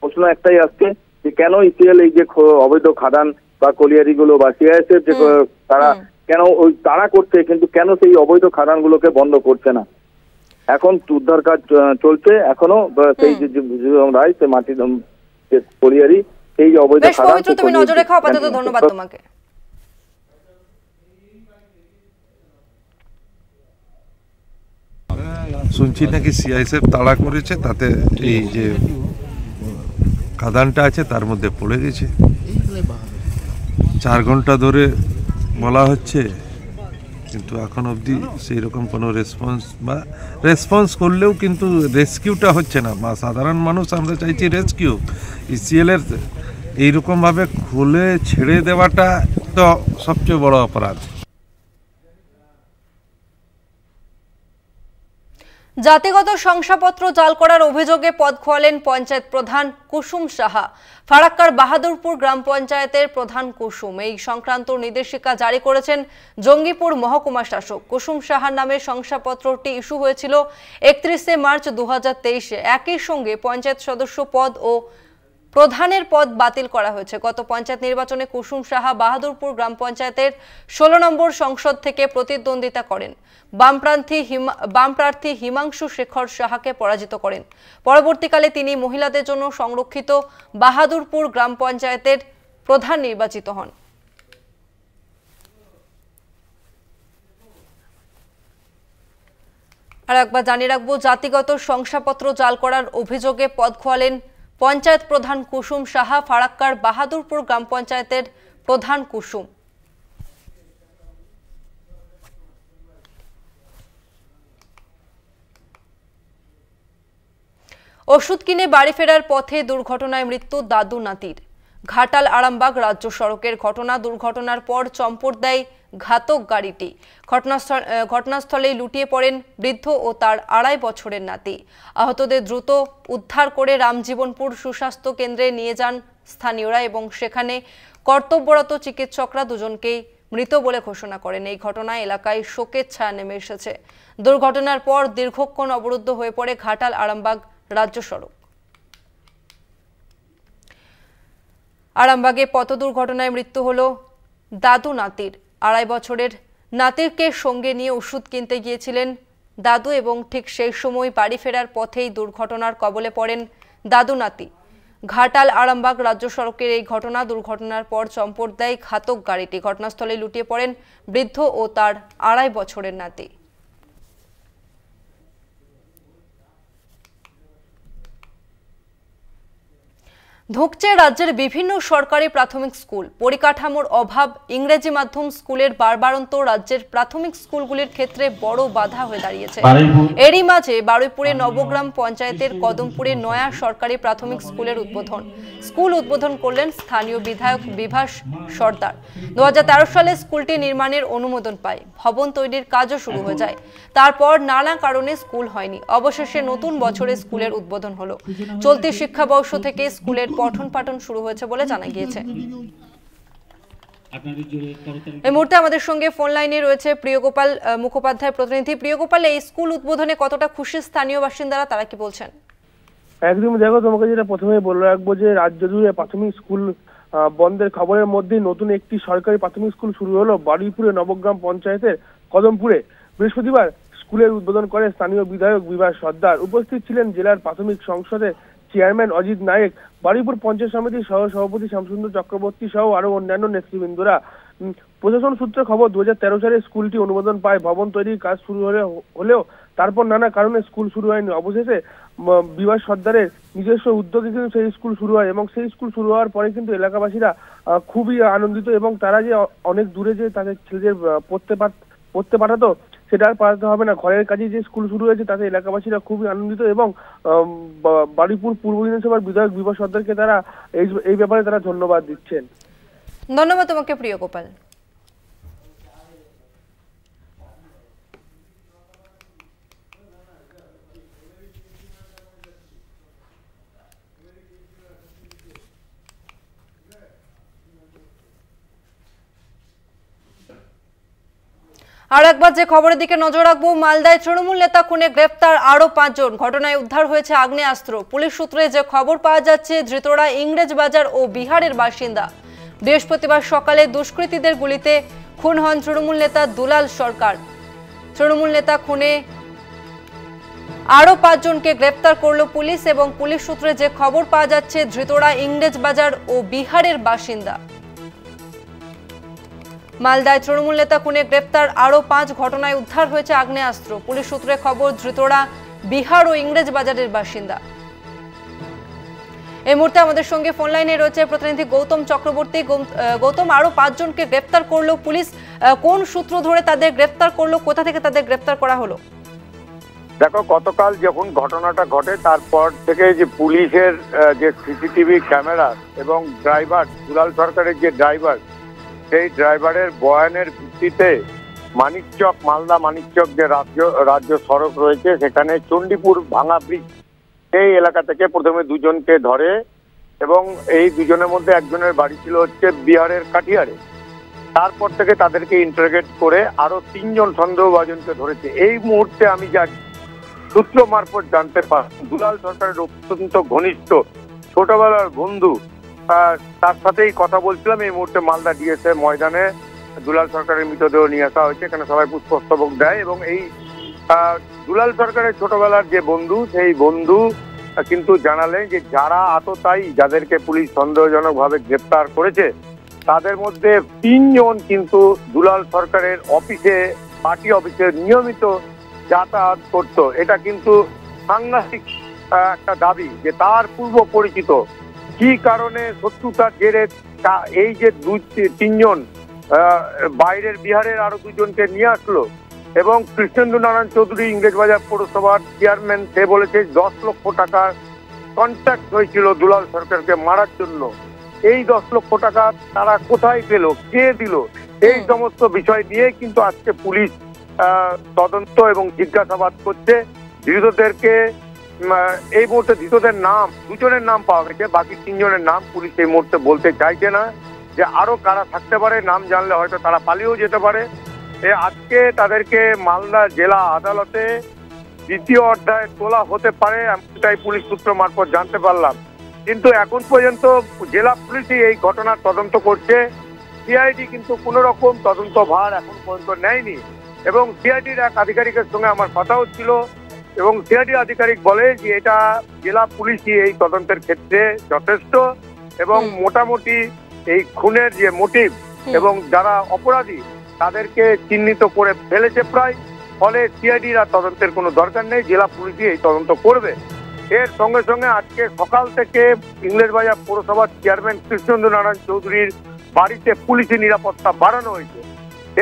Speaker 10: প্রশ্ন একটাই আসছে যে কেন ইসিএল এই যে অবৈধ খাদান বা কলিয়ারিগুলো বা সিআইএসএফ যে তারা কেন ওই তাড়া করছে কিন্তু কেন সেই অবৈধ খাদানগুলোকে বন্ধ করছে না। এখন উদ্ধার কাজ চলছে এখনো। সেই যে রায় সে মাটি কলিয়ারি সেই যে অবৈধ খাদান,
Speaker 1: তুমি নজর রেখো। আপাতত ধন্যবাদ তোমাকে।
Speaker 11: শুনছি নাকি সিআইএসএফ তাড়া করেছে, তাতে এই যে খাদানটা আছে তার মধ্যে পড়ে গেছে। 4 ঘন্টা ধরে বলা হচ্ছে কিন্তু এখন অবধি সেই রকম কোনো রেসপন্স করলেও কিন্তু রেস্কিউটা হচ্ছে না। বা সাধারণ মানুষ আমরা চাইছি রেস্কিউ, ইসিএল এর এইরকমভাবে খুলে ছেড়ে দেওয়াটা তো সবচেয়ে বড় অপরাধ।
Speaker 1: জাতিগত শংসাপত্র জাল করার অভিযোগে পদ খোয়ালেন পঞ্চায়েত প্রধান কুসুম সাহা। ফারাক্কার বাহাদুরপুর গ্রাম পঞ্চায়েতের প্রধান কুসুম এই সংক্রান্ত নির্দেশিকা জারি করেছেন জঙ্গিপুর মহকুমা শাসক। কুসুম সাহার নামে শংসাপত্রটি ইস্যু হয়েছিল 31 মার্চ 2023-এ। একই সঙ্গে পঞ্চায়েত সদস্য পদ ও প্রধানের পদ বাতিল করা হয়েছে। গত পঞ্চায়েত নির্বাচনে কুসুম সাহা বাহাদুরপুর গ্রাম পঞ্চায়েতের 16 নম্বর সংসদ থেকে প্রতিদ্বন্দ্বিতা করেন। বামপ্রার্থী হিমাংশু শেখর সাহাকে পরাজিত করেন। পরবর্তীকালে তিনি মহিলাদের জন্য সংরক্ষিত বাহাদুরপুর গ্রাম পঞ্চায়েতের প্রধান নির্বাচিত হন। আর একবার জানিয়ে রাখবো, জাতিগত শংসাপত্র জাল করার অভিযোগে পদ খোয়ালেন পঞ্চায়েত প্রধান কুসুম সাহা। ফারাক্কার বাহাদুরপুর গ্রাম পঞ্চায়েতের প্রধান কুসুম। ওষুধ কিনে বাড়ি ফেরার পথে দুর্ঘটনায় মৃত্যু দাদু নাতির। ঘাটাল আরামবাগ রাজ্য সড়কের ঘটনা। দুর্ঘটনার পর চম্পট দেয় ঘাতক গাড়িটি। ঘটনাস্থলেই লুটিয়ে পড়েন বৃদ্ধ ও তার 2.5 বছরের নাতি। আহতদের দ্রুত উদ্ধার করে রামজীবনপুর সুস্বাস্থ্য কেন্দ্রে নিয়ে যান স্থানীয়রা এবং সেখানে কর্তব্যরত চিকিৎসকরা দুজনকেই মৃত বলে ঘোষণা করেন। এই ঘটনায় এলাকায় শোকের ছায়া নেমে এসেছে। দুর্ঘটনার পর দীর্ঘক্ষণ অবরুদ্ধ হয়ে পড়ে ঘাটাল আরামবাগ রাজ্য সড়ক। আরামবাগে পথ দুর্ঘটনায় মৃত্যু হলো দাদু নাতির। 2.5 বছরের নাতিরকে সঙ্গে নিয়ে ওষুধ কিনতে গিয়েছিলেন দাদু এবং ঠিক সেই সময় বাড়ি ফেরার পথেই দুর্ঘটনার কবলে পড়েন দাদু নাতি। ঘাটাল আরামবাগ রাজ্য সড়কের এই দুর্ঘটনার পর চম্পট দেয় ঘাতক গাড়িটি। ঘটনাস্থলে লুটিয়ে পড়েন বৃদ্ধ ও তার 2.5 বছরের নাতি। ধুঁকছে রাজ্যের বিভিন্ন সরকারি প্রাথমিক স্কুল। পরিকাঠামোর অভাব, ইংরেজি মাধ্যম স্কুলের বাড়বাড়ন্ত রাজ্যের প্রাথমিক স্কুলগুলির ক্ষেত্রে বড় বাধা হয়ে দাঁড়িয়েছে। এরই মাঝে বারুইপুরে নবগ্রাম পঞ্চায়েতের কদমপুরে নয়া সরকারি প্রাথমিক স্কুলের স্কুল উদ্বোধন করলেন স্থানীয় বিধায়ক বিভাস সর্দার। 2013 সালে স্কুলটি নির্মাণের অনুমোদন পায়, ভবন তৈরির কাজও শুরু হয়ে যায়। তারপর নানা কারণে স্কুল হয়নি। অবশেষে নতুন বছরে স্কুলের উদ্বোধন হলো। চলতি শিক্ষাবর্ষ থেকে স্কুলের পঠন পাঠন শুরু হয়েছে বলে জানা গিয়েছে। এই মুহূর্তে আমাদের সঙ্গে ফোন লাইনে রয়েছে প্রিয়গোপাল মুখোপাধ্যায় প্রতিনিধি। প্রিয়গোপাল, এই স্কুল উদ্বোধনে কতটা খুশি স্থানীয় বাসিন্দারা, তারা কি বলছেন?
Speaker 12: একদম দেখো, তোমাকে যেটা প্রথমে বলে রাখবো যে রাজ্য জুড়ে প্রাথমিক স্কুল বন্ধের খবরের মধ্যে নতুন একটি সরকারি প্রাথমিক স্কুল শুরু হলো বারুইপুরে নবগ্রাম পঞ্চায়েতের কদমপুরে। বৃহস্পতিবার স্কুলের উদ্বোধন করে স্থানীয় বিধায়ক বিভাস সর্দার। উপস্থিত ছিলেন জেলার প্রাথমিক সংসদের চেয়ারম্যান অজিত নায়েক, বারুইপুর পঞ্চায়েত সমিতির সহ সভাপতি শ্যামসুন্দর চক্রবর্তী সহ আরো অন্যান্য নেতৃবৃন্দরা। প্রশাসন সূত্রে খবর 2013 সালে স্কুলটি অনুমোদন পায়, ভবন তৈরির কাজ শুরু হলেও তারপর নানা কারণে স্কুল শুরু হয়নি। অবশেষে বিভাস সর্দারের নিজস্ব উদ্যোগে কিন্তু সেই স্কুল শুরু হয় এবং সেই স্কুল শুরু হওয়ার পরে কিন্তু এলাকাবাসীরা খুবই আনন্দিত এবং তারা যে অনেক দূরে যে তাদের ছেলেদের পড়তে পাঠাতো সেটা আর পাঠাতে হবে না। ঘরের কাজে যে স্কুল শুরু হয়েছে তাতে এলাকাবাসীরা খুবই আনন্দিত এবং বারুইপুর পূর্ব বিধানসভার বিধায়ক বিভাস সর্দারকে তারা এই ব্যাপারে তারা ধন্যবাদ দিচ্ছেন।
Speaker 1: ধন্যবাদ তোমাকে প্রিয়গোপাল। আর একবার যে খবরের দিকে নজর রাখবো, মালদায় তৃণমূল নেতা খুনে গ্রেফতার আরো 5 জন। ঘটনায় উদ্ধার হয়েছে আগ্নেয়াস্ত্র। পুলিশ সূত্রে যে খবর পাওয়া যাচ্ছে, ধৃতরা ইংরেজ বাজার ও বিহারের বাসিন্দা। বৃহস্পতিবার সকালে দুষ্কৃতীদের গুলিতে খুন হন তৃণমূল নেতা দুলাল সরকার। তৃণমূল নেতা খুনে আরো 5 জনকে গ্রেফতার করলো পুলিশ এবং পুলিশ সূত্রে যে খবর পাওয়া যাচ্ছে, ধৃতরা ইংরেজ বাজার ও বিহারের বাসিন্দা। মালদায় তৃণমূল নেতা খুনে গ্রেফতার আরো 5। ঘটনায় উদ্ধার হয়েছে আগ্নেয়াস্ত্র। পুলিশ সূত্রে খবর, ধৃতরা বিহার ও ইংরেজ বাজারের বাসিন্দা। এই মুহূর্তে আমাদের সঙ্গে ফোন লাইনে রয়েছে প্রতিনিধি গৌতম চক্রবর্তী। গৌতম, আরো 5 জনকে গ্রেফতার করলো পুলিশ, কোন সূত্র ধরে তাদের গ্রেফতার করলো, কোথা থেকে তাদের গ্রেফতার করা হলো?
Speaker 13: দেখো, গতকাল যখন ঘটনাটা ঘটে তারপর থেকে যে পুলিশের যে সিসিটিভি ক্যামেরা এবং ড্রাইভার দুলাল সরকারের যে ড্রাইভার, সেই ড্রাইভারের বয়ানের ভিত্তিতে মালদা মানিকচক যে রাজ্য সড়ক রয়েছে সেখানে চণ্ডীপুর ভাঙা ব্রিজ সেই এলাকা থেকে প্রথমে 2 জনকে ধরে এবং এই 2 জনের মধ্যে একজনের বাড়ি ছিল হচ্ছে বিহারের কাটিয়ারে। তারপর থেকে তাদেরকে ইন্টারোগেট করে আরো 3 জন সন্দেহভাজনকে ধরেছে। এই মুহূর্তে আমি যা সূত্র মারফত জানতে পারি, দুলাল সরকারের অত্যন্ত ঘনিষ্ঠ ছোটবেলার বন্ধু, তার সাথেই কথা বলছিলাম। এই মুহূর্তে মালদা ডিএসএ ময়দানে দুলাল সরকারের মৃতদেহ নিয়ে আসা হয়েছে। এখানে সবাই পুষ্পস্তবক দেয় এবং এই দুলাল সরকারের ছোটবেলার যে বন্ধু, সেই বন্ধু কিন্তু জানালেন যে যারা আততায়ী, যাদেরকে পুলিশ সন্দেহজনকভাবে গ্রেপ্তার করেছে, তাদের মধ্যে 3 জন কিন্তু দুলাল সরকারের অফিসে, পার্টি অফিসে নিয়মিত যাতায়াত করত। এটা কিন্তু সাংঘাতিক একটা দাবি যে তার পূর্ব পরিচিত কি কারণে শত্রুতার জেরে এই যে 2-3 জন বাইরের বিহারের আরো 2 জনকে নিয়ে আসলো এবং কৃষ্ণেন্দু নারায়ণ চৌধুরী ইংরেজবাজার পৌরসভার চেয়ারম্যান, সে বলেছে 10 লক্ষ টাকার কন্ট্রাক্ট হয়েছিল দুলাল সরকারকে মারার জন্য। এই 10 লক্ষ টাকা তারা কোথায় পেল, কে দিল, এই সমস্ত বিষয় নিয়ে কিন্তু আজকে পুলিশ তদন্ত এবং জিজ্ঞাসাবাদ করছে। ধৃতদেরকে এই মুহূর্তে ধৃতদের নাম 2 জনের নাম পাওয়া গেছে, বাকি 3 জনের নাম পুলিশ এই মুহূর্তে বলতে চাইছে না। যে আরো কারা থাকতে পারে, নাম জানলে হয়তো তারা পালিয়েও যেতে পারে। আজকে তাদেরকে মালদা জেলা আদালতে 2য় অধ্যায়ে তোলা হতে পারে, এমনটাই পুলিশ সূত্র মারফত জানতে পারলাম। কিন্তু এখন পর্যন্ত জেলা পুলিশই এই ঘটনার তদন্ত করছে। সিআইডি কিন্তু কোনো রকম তদন্ত ভার এখন পর্যন্ত নেয়নি এবং সিআইডির এক আধিকারিকের সঙ্গে আমার কথা হচ্ছিল, এবং সিআইডি আধিকারিক বলে যে এটা জেলা পুলিশই এই তদন্তের ক্ষেত্রে যথেষ্ট এবং মোটামুটি এই খুনের যে মোটিভ এবং যারা অপরাধী তাদেরকে চিহ্নিত করে ফেলেছে প্রায়, ফলে সিআইডির আর তদন্তের কোনো দরকার নেই, জেলা পুলিশই এই তদন্ত করবে। এর সঙ্গে সঙ্গে আজকে সকাল থেকে ইংরেজবাজার পৌরসভার চেয়ারম্যান কৃষ্ণেন্দু নারায়ণ চৌধুরীর বাড়িতে পুলিশি নিরাপত্তা বাড়ানো হয়েছে।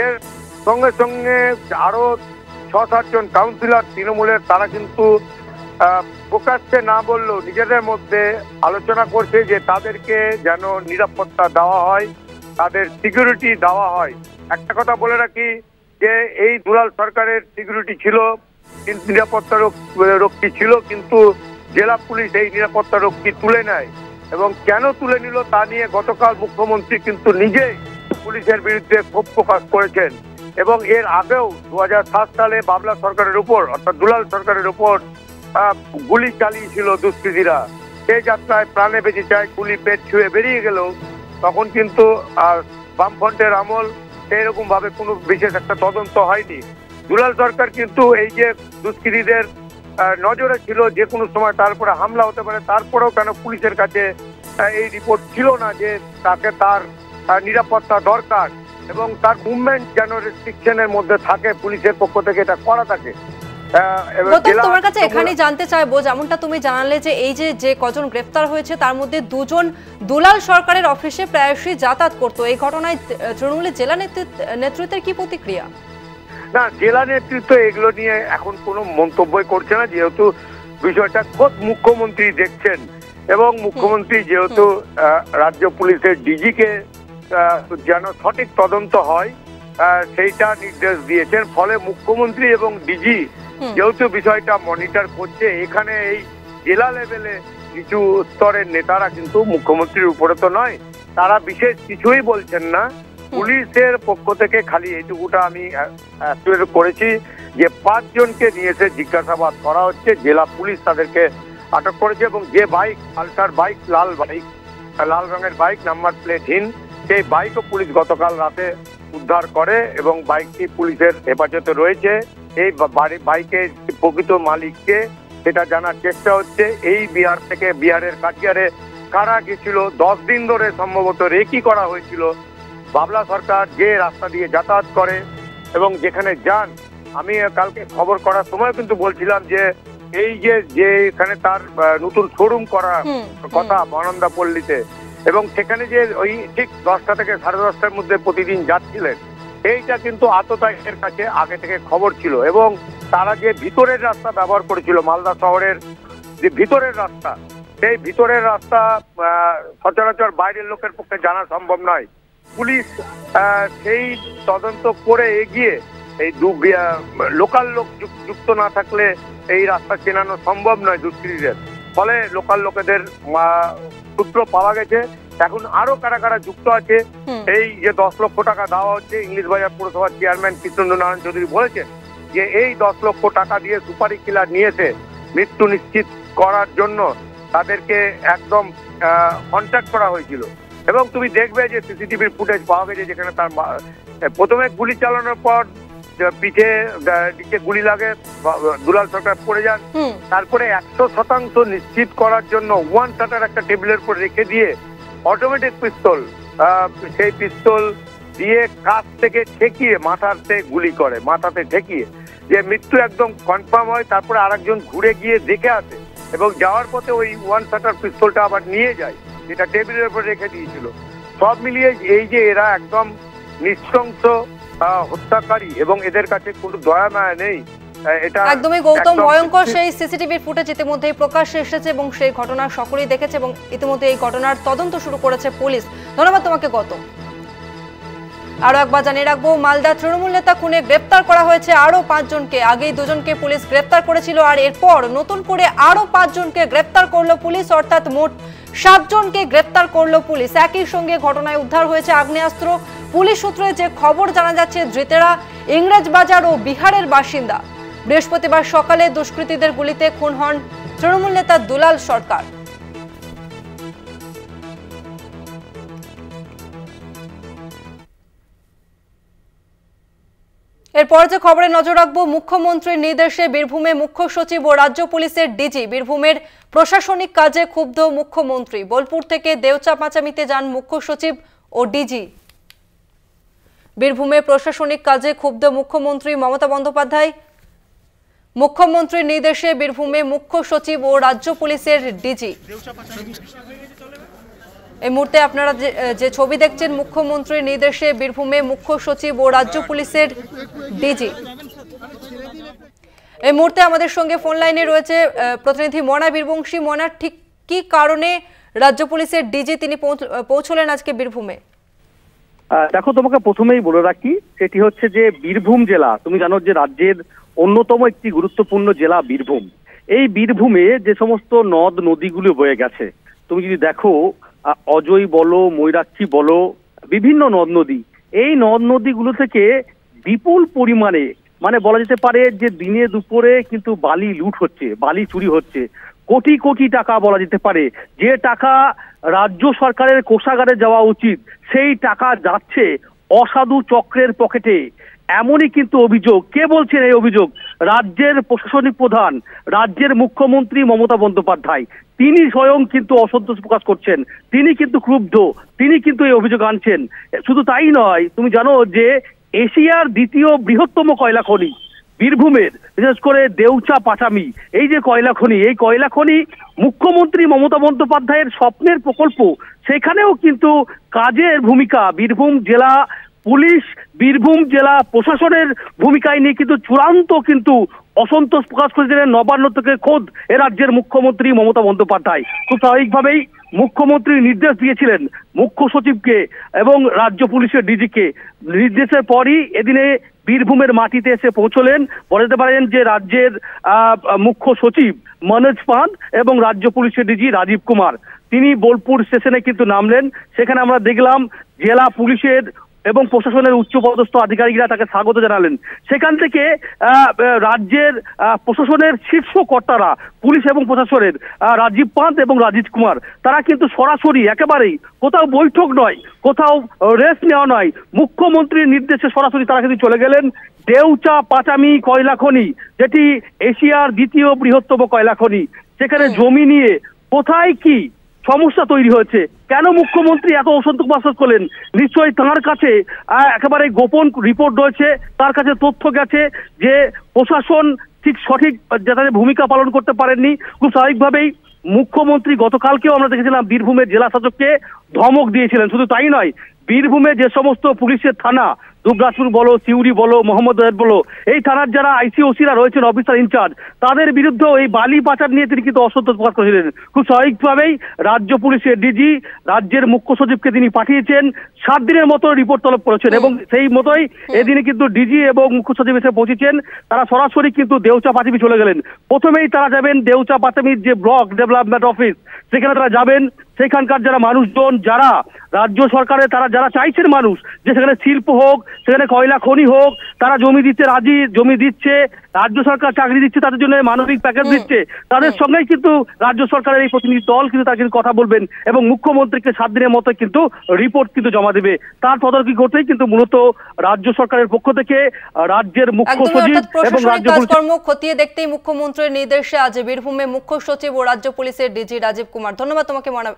Speaker 13: এর সঙ্গে সঙ্গে আরো ৬-৭ জন কাউন্সিলর তৃণমূলের, তারা কিন্তু প্রকাশ্যে না বললেও নিজেদের মধ্যে আলোচনা করছে যে তাদেরকে যেন নিরাপত্তা দেওয়া হয়, তাদের সিকিউরিটি দেওয়া হয়। একটা কথা বলে রাখি যে এই দুলাল সরকারের সিকিউরিটি ছিল, কিন্তু নিরাপত্তা রক্ষী ছিল, কিন্তু জেলা পুলিশ এই নিরাপত্তা রক্ষী তুলে নেয় এবং কেন তুলে নিল তা নিয়ে গতকাল মুখ্যমন্ত্রী কিন্তু নিজেই পুলিশের বিরুদ্ধে ক্ষোভ প্রকাশ করেছেন। এবং এর আগেও 2007 সালে বাবলা সরকারের উপর অর্থাৎ দুলাল সরকারের উপর গুলি চালিয়েছিল দুষ্কৃতীরা। সেই যাত্রায় প্রাণে বেঁচে যায়, গুলি পেট ছুঁয়ে বেরিয়ে গেল। তখন কিন্তু বামফ্রন্টের আমল এইরকম ভাবে কোনো বিশেষ একটা তদন্ত হয়নি। দুলাল সরকার কিন্তু এই যে দুষ্কৃতীদের নজরে ছিল, যে কোনো সময় তার উপরে হামলা হতে পারে, তারপরেও কেন পুলিশের কাছে এই রিপোর্ট ছিল না যে তাকে তার নিরাপত্তা দরকার এবং তার মুভমেন্ট যেন রেস্ট্রিকশনের মধ্যে থাকে, পুলিশের পক্ষ থেকে এটা করা থাকে।
Speaker 1: তোমার কাছে এখানে জানতে চাইবো, যেমনটা তুমি জানালে যে এই যে কজন গ্রেফতার হয়েছে তার মধ্যে 2 জন দুলাল সরকারের অফিসে প্রায়শই যাতায়াত করতো, এই ঘটনায় তৃণমূলের জেলা নেতৃত্বের কি প্রতিক্রিয়া?
Speaker 13: না, জেলা নেতৃত্ব এগুলো নিয়ে এখন কোনো মন্তব্যই করছে না, যেহেতু বিষয়টা খোদ মুখ্যমন্ত্রী দেখছেন এবং মুখ্যমন্ত্রী যেহেতু রাজ্য পুলিশের ডিজিকে যেন সঠিক তদন্ত হয় সেইটা নির্দেশ দিয়েছেন। ফলে মুখ্যমন্ত্রী এবং ডিজি যেহেতু বিষয়টা মনিটর করছে, এখানে এই জেলা লেভেলে কিছু স্তরের নেতারা কিন্তু মুখ্যমন্ত্রীর উপরে তো নয়, তারা বিশেষ কিছুই বলছেন না। পুলিশের পক্ষ থেকে খালি এইটুকুটা আমি করেছি যে 5 জনকে নিয়ে এসে জিজ্ঞাসাবাদ করা হচ্ছে, জেলা পুলিশ তাদেরকে আটক করেছে এবং যে বাইক পালসার বাইক, লাল রঙের বাইক, নাম্বার প্লেটহীন, সেই বাইকও পুলিশ গতকাল রাতে উদ্ধার করে এবং বাইকটি পুলিশের হেফাজতে রয়েছে। এই বাইকের প্রকৃত মালিককে সেটা জানার চেষ্টা হচ্ছে। এই বিহার থেকে, বিহারের কাটিয়ারে কারা গেছিল, 10 দিন ধরে সম্ভবত রেকি করা হয়েছিল। বাবলা সরকার যে রাস্তা দিয়ে যাতায়াত করে এবং যেখানে যান, আমি কালকে খবর করার সময় কিন্তু বলছিলাম যে এই যে এখানে তার নতুন শোরুম করা কথা মহানন্দা পল্লীতে, এবং সেখানে যে ওই ঠিক 10টা থেকে 10:30টার মধ্যে প্রতিদিন যাচ্ছিলেন, এইটা কিন্তু আততায়ীদের কাছে আগে থেকে খবর ছিল। এবং তারা যে ভিতরের রাস্তা ব্যবহার করেছিল, মালদা শহরের যে ভিতরের রাস্তা, সেই ভিতরের রাস্তা সচরাচর বাইরের লোকের পক্ষে জানা সম্ভব নয়। পুলিশ সেই তদন্ত করে এগিয়ে এই লোকাল লোক যুক্ত না থাকলে এই রাস্তা চেনানো সম্ভব নয় দুষ্কৃতীদের। ফলে লোকাল লোকেদের সূত্র পাওয়া গেছে। এখন আরো কারা কারা যুক্ত আছে, এই যে 10 লক্ষ টাকা দেওয়া হচ্ছে, ইংলিশবাজার পৌরসভার চেয়ারম্যান কৃষ্ণেন্দু নারায়ণ চৌধুরী বলেছেন যে এই 10 লক্ষ টাকা দিয়ে সুপারি কিলার নিয়েছে মৃত্যু নিশ্চিত করার জন্য, তাদেরকে একদম কন্ট্যাক্ট করা হয়েছিল। এবং তুমি দেখবে যে সিসিটিভির ফুটেজ পাওয়া গেছে, যেখানে তার প্রথমে গুলি চালানোর পর পিঠে দিকে গুলি লাগে, দুলাল সরকার পড়ে যান। তারপরে 100% নিশ্চিত করার জন্য 1 শাটার একটা টেবিলের উপর রেখে দিয়ে অটোমেটিক পিস্তল, সেই পিস্তল দিয়ে কাছ থেকে ঠেকিয়ে মাথাতে গুলি করে, মাথাতে ঠেকিয়ে, যে মৃত্যু একদম কনফার্ম হয়। তারপরে আরেকজন ঘুরে গিয়ে দেখে আসে এবং যাওয়ার পথে ওই 1 শাটার পিস্তলটা আবার নিয়ে যায়, যেটা টেবিলের উপর রেখে দিয়েছিল। সব মিলিয়ে এই যে এরা একদম নৃশংস হত্যাকারী এবং এদের কাছে কোনো দয়া মায়া নেই, এটা
Speaker 1: একদমই গৌতম ভয়ঙ্কর সেই সিসিটিভির ফুটেজ ইতিমধ্যেই প্রকাশ্যে এসেছে এবং সেই ঘটনা সকলেই দেখেছে এবং ইতিমধ্যে এই ঘটনার তদন্ত শুরু করেছে পুলিশ। ধন্যবাদ তোমাকে গৌতম। আরো একবার জানিয়ে রাখবো, মালদা তৃণমূল নেতা খুনে গ্রেপ্তার করা হয়েছে আরো 5 জনকে। আগেই 2 জনকে পুলিশ গ্রেপ্তার করেছিল আর এরপর নতুন করে আরো 5 জনকে গ্রেপ্তার করলো পুলিশ, অর্থাৎ মোট 7 জনকে গ্রেপ্তার করলো পুলিশ। একই সঙ্গে ঘটনায় উদ্ধার হয়েছে আগ্নেয়াস্ত্র। পুলিশ সূত্রে যে খবর জানা যাচ্ছে, ধৃতেরা ইংরেজবাজার ও বিহারের বাসিন্দা। বৃহস্পতিবার সকালে দুষ্কৃতীদের গুলিতে খুন হন তৃণমূল নেতা দুলাল সরকার। এরপর যে খবরে নজর রাখবো, মুখ্যমন্ত্রীর নির্দেশে বীরভূমে মুখ্য সচিব ও রাজ্য পুলিশের ডিজি। বীরভূমের প্রশাসনিক কাজে ক্ষুব্ধ মুখ্যমন্ত্রী। বোলপুর থেকে দেউচা পাঁচামিতে যান মুখ্য সচিব ও ডিজি। বীরভূমে প্রশাসনিক কাজে ক্ষুব্ধ মুখ্যমন্ত্রী মমতা বন্দ্যোপাধ্যায়। মুখ্যমন্ত্রীর নির্দেশে বীরভূমে মুখ্য সচিব ও রাজ্য পুলিশের ডিজি। এই মুহূর্তে আপনারা যে ছবি দেখছেন, মুখ্যমন্ত্রীর নির্দেশে বীরভূমে মুখ্য সচিব ও রাজ্য পুলিশের ডিজি। এই মুহূর্তে আমাদের সঙ্গে ফোন লাইনে রয়েছে প্রতিনিধি মনা বীরবংশী। মনা, ঠিক কি কারণে রাজ্য পুলিশের ডিজি তিনি পৌঁছলেন আজকে বীরভূমে?
Speaker 14: দেখো, তোমাকে প্রথমেই বলে রাখি, সেটি হচ্ছে যে বীরভূম জেলা, তুমি জানো যে রাজ্যের অন্যতম একটি গুরুত্বপূর্ণ জেলা বীরভূম। এই বীরভূমে যে সমস্ত নদ নদীগুলো বয়ে গেছে, তুমি যদি দেখো অজয় বলো, ময়ূরাক্ষী বলো, বিভিন্ন নদ নদী, এই নদ নদীগুলো থেকে বিপুল পরিমাণে, মানে বলা যেতে পারে যে দিনে দুপুরে কিন্তু বালি লুট হচ্ছে, বালি চুরি হচ্ছে। কোটি কোটি টাকা বলা যেতে পারে, যে টাকা রাজ্য সরকারের কোষাগারে যাওয়া উচিত সেই টাকা যাচ্ছে অসাধু চক্রের পকেটে। এমনই কিন্তু অভিযোগ। কে বলছেন এই অভিযোগ? রাজ্যের প্রশাসনিক প্রধান, রাজ্যের মুখ্যমন্ত্রী মমতা বন্দ্যোপাধ্যায়। তিনি স্বয়ং কিন্তু অসন্তোষ প্রকাশ করছেন, তিনি কিন্তু ক্রুব্ধ, তিনি কিন্তু এই অভিযোগ আনছেন। শুধু তাই নয়, তুমি জানো যে এশিয়ার দ্বিতীয় বৃহত্তম কয়লা খনি বীরভূমের, বিশেষ করে দেউচা পাটামি, এই যে কয়লা খনি, এই কয়লা খনি মুখ্যমন্ত্রী মমতা বন্দ্যোপাধ্যায়ের স্বপ্নের প্রকল্প। সেখানেও কিন্তু কাজের ভূমিকা বীরভূম জেলা পুলিশ, বীরভূম জেলা প্রশাসনের ভূমিকায় নিয়ে কিন্তু চূড়ান্ত কিন্তু অসন্তোষ প্রকাশ করেছিলেন নবান্ন থেকে খোদ এ রাজ্যের মুখ্যমন্ত্রী মমতা বন্দ্যোপাধ্যায়। খুব স্বাভাবিকভাবেই মুখ্যমন্ত্রী নির্দেশ দিয়েছিলেন মুখ্য সচিবকে এবং রাজ্য পুলিশের ডিজিকে। নির্দেশের পরই এদিনে বীরভূমের মাটিতে এসে পৌঁছলেন, বলে যেতে পারেন যে রাজ্যের মুখ্য সচিব মনোজ পান এবং রাজ্য পুলিশের ডিজি রাজীব কুমার। তিনি বোলপুর স্টেশনে কিন্তু নামলেন। সেখানে আমরা দেখলাম জেলা পুলিশের এবং প্রশাসনের উচ্চপদস্থ আধিকারিকরা তাকে স্বাগত জানালেন। সেখান থেকে রাজ্যের প্রশাসনের শীর্ষ কর্তারা, পুলিশ এবং প্রশাসনের রাজীব পান্ত এবং রাজীব কুমার, তারা কিন্তু সরাসরি একেবারেই কোথাও বৈঠক নয়, কোথাও রেস্ট নেওয়া নয়, মুখ্যমন্ত্রীর নির্দেশে সরাসরি তারা কিন্তু চলে গেলেন দেউচা পাটামি কয়লা খনি, যেটি এশিয়ার দ্বিতীয় বৃহত্তম কয়লা খনি। সেখানে জমি নিয়ে কোথায় কি সমস্যা তৈরি হয়েছে, কেন মুখ্যমন্ত্রী এত অসন্তোষ প্রকাশ করলেন? নিশ্চয়ই তাঁর কাছে একেবারে গোপন রিপোর্ট রয়েছে, তার কাছে তথ্য গেছে যে প্রশাসন ঠিক সঠিক যাতে ভূমিকা পালন করতে পারেননি। খুব স্বাভাবিকভাবেই মুখ্যমন্ত্রী গতকালকেও আমরা দেখেছিলাম বীরভূমের জেলা শাসককে ধমক দিয়েছিলেন। শুধু তাই নয়, বীরভূমে যে সমস্ত পুলিশের থানা, দুবরাজপুর বলো, সিউড়ি বলো, মোহাম্মদবাজার বলো, এই থানার যারা আইসিওসিরা রয়েছেন, অফিসার ইনচার্জ, তাদের বিরুদ্ধেও এই বালি পাচার নিয়ে তিনি কিন্তু অসন্তোষ প্রকাশ করেছিলেন। খুব স্বাভাবিকভাবেই রাজ্য পুলিশের ডিজি রাজ্যের মুখ্য সচিবকে তিনি পাঠিয়েছেন, 7 দিনের মতো রিপোর্ট তলব করেছেন এবং সেই মতোই এদিনে কিন্তু ডিজি এবং মুখ্য সচিব এসে পৌঁছেছেন। তারা সরাসরি কিন্তু দেউচা পাটামি চলে গেলেন। প্রথমেই তারা যাবেন দেউচা পাটামির যে ব্লক ডেভেলপমেন্ট অফিস, সেখানে তারা যাবেন। সেখানকার যারা মানুষজন, যারা রাজ্য সরকারে তারা যারা চাইছেন মানুষ যে সেখানে শিল্প হোক, সেখানে কয়লা খনি হোক, তারা জমি দিতে রাজি, জমি দিচ্ছে, রাজ্য সরকার চাকরি দিচ্ছে, তাদের জন্য মানবিক প্যাকেজ দিচ্ছে, তাদের সঙ্গেই কিন্তু রাজ্য সরকারের এই প্রতিনিধি দল কিন্তু তারা কিন্তু কথা বলবেন এবং মুখ্যমন্ত্রীকে 7 দিনের মতো কিন্তু রিপোর্ট কিন্তু জমা দেবে। তার তদারকি করতেই কিন্তু মূলত রাজ্য সরকারের পক্ষ থেকে রাজ্যের মুখ্য সচিব এবং রাজ্য
Speaker 1: কাজকর্ম খতিয়ে দেখতেই মুখ্যমন্ত্রীর নির্দেশে আজ বীরভূমে মুখ্য সচিব ও রাজ্য পুলিশের ডিজি রাজীব কুমার। ধন্যবাদ তোমাকে মনা।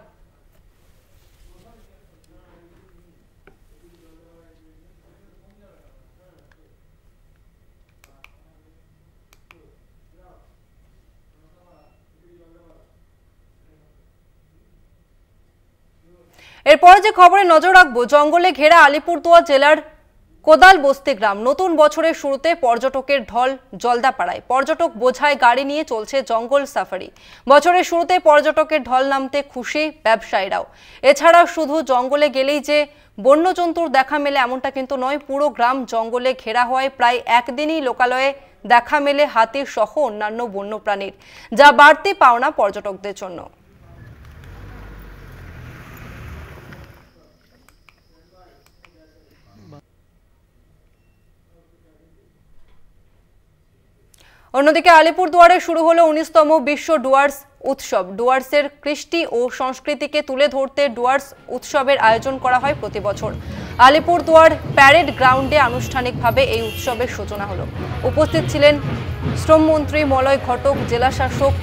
Speaker 1: এরপর যে খবরে নজর রাখবো, জঙ্গলে ঘেরা আলিপুরদুয়ার জেলার কোদাল বস্তি গ্রাম। নতুন বছরের শুরুতে পর্যটকের ঢল জলদাপাড়ায়। পর্যটক বোঝায় গাড়ি নিয়ে চলছে জঙ্গল সাফারি। বছরের শুরুতে পর্যটকের ঢল নামতে খুশি ব্যবসায়ীরাও। এছাড়া শুধু জঙ্গলে গেলেই যে বন্যজন্তুর দেখা মেলে এমনটা কিন্তু নয়। পুরো গ্রাম জঙ্গলে ঘেরা হওয়ায় প্রায় একদিনই লোকালয়ে দেখা মেলে হাতির সহ অন্যান্য বন্যপ্রাণীর, যা বাড়তি পাওনা পর্যটকদের জন্য। অন্যদিকে আলিপুরদুয়ারে শুরু হলো 19তম বিশ্ব ডুয়ার্স উৎসব। ডুয়ার্সের কৃষ্টি ও সংস্কৃতিকে তুলে ধরতে ডুয়ার্স উৎসবের আয়োজন করা হয় প্রতি বছর। আলিপুরদুয়ার প্যারেড গ্রাউন্ডে আনুষ্ঠানিকভাবে এই উৎসবের সূচনা হলো। উপস্থিত ছিলেন শ্রমমন্ত্রী মলয় ঘটক, জেলা শাসক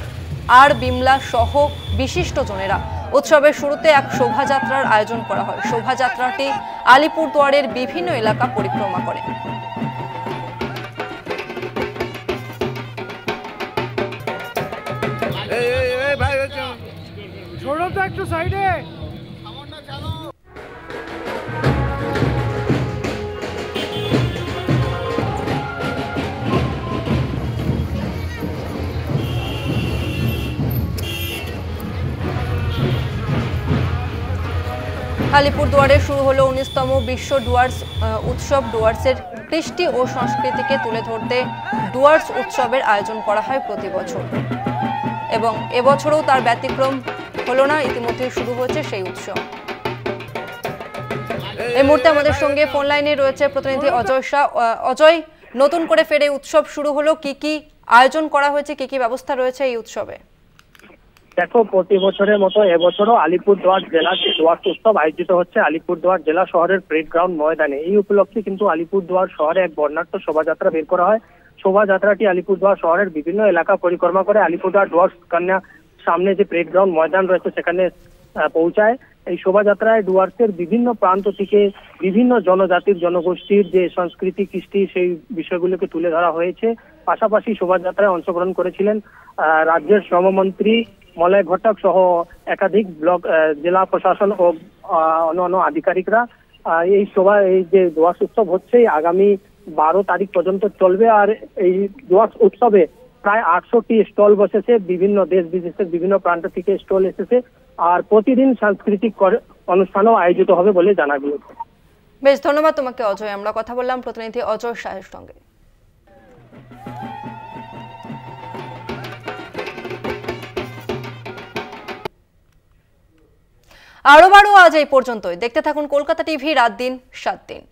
Speaker 1: আর বিমলা সহ বিশিষ্টজনেরা। উৎসবের শুরুতে এক শোভাযাত্রার আয়োজন করা হয়। শোভাযাত্রাটি আলিপুরদুয়ারের বিভিন্ন এলাকা পরিক্রমা করে। আলিপুরদুয়ারে শুরু হলো 19তম বিশ্ব ডুয়ার্স উৎসব। ডুয়ার্সের কৃষ্টি ও সংস্কৃতিকে তুলে ধরতে ডুয়ার্স উৎসবের আয়োজন করা হয় প্রতি বছর, এবং এবছরও তার ব্যতিক্রম হলো না। ইতিমধ্যে শুরু হয়েছে সেই উৎসব। এই মুহূর্তে আমাদের সঙ্গে ফোন লাইনে রয়েছে প্রতিনিধি অজয় শাহ। অজয়, নতুন করে ফের এই উৎসব শুরু হলো, কি কি আয়োজন করা হয়েছে, কি কি ব্যবস্থা রয়েছে এই উৎসবে?
Speaker 15: দেখো, প্রতি বছরের মতো এবছরও আলিপুরদুয়ার জেলা ডুয়ার্স উৎসব আয়োজিত হচ্ছে আলিপুরদুয়ার জেলা শহরের প্রেড গ্রাউন্ড ময়দানে। এই উপলক্ষে কিন্তু আলিপুরদুয়ার শহরে এক বর্ণাঢ্য শোভাযাত্রা বের করা হয়। শোভাযাত্রাটি আলিপুরদুয়ার শহরের বিভিন্ন এলাকা পরিক্রমা করে আলিপুরদুয়ার ডুয়ার্স কন্যা সামনে যে প্রেড গ্রাউন্ড ময়দান রয়েছে সেখানে পৌঁছায়। এই শোভাযাত্রায় ডুয়ার্সের বিভিন্ন প্রান্ত থেকে বিভিন্ন জনজাতির জনগোষ্ঠীর যে সংস্কৃতি, কৃষ্টি, সেই বিষয়গুলোকে তুলে ধরা হয়েছে। পাশাপাশি শোভাযাত্রায় অংশগ্রহণ করেছিলেন রাজ্যের শ্রমমন্ত্রী মলয় ঘটক সহ একাধিক ব্লক, জেলা প্রশাসন ও অন্যান্য আধিকারিকরা। এই যে ডুয়ার্স উৎসব হচ্ছে আগামী 12 তারিখ পর্যন্ত চলবে। আর এই ডুয়ার্স উৎসবে প্রায় 800টি স্টল বসেছে, বিভিন্ন দেশ বিদেশের বিভিন্ন প্রান্ত থেকে স্টল এসেছে। আর প্রতিদিন সাংস্কৃতিক অনুষ্ঠানও আয়োজিত হবে বলে জানা গিয়েছে।
Speaker 1: বেশ, ধন্যবাদ তোমাকে অজয়। আমরা কথা বললাম প্রতিনিধি অজয় শাহের সঙ্গে। আরো বারো আজ এই পর্যন্তই। দেখতে থাকুন কলকাতা টিভি রাত দিন 7 দিন।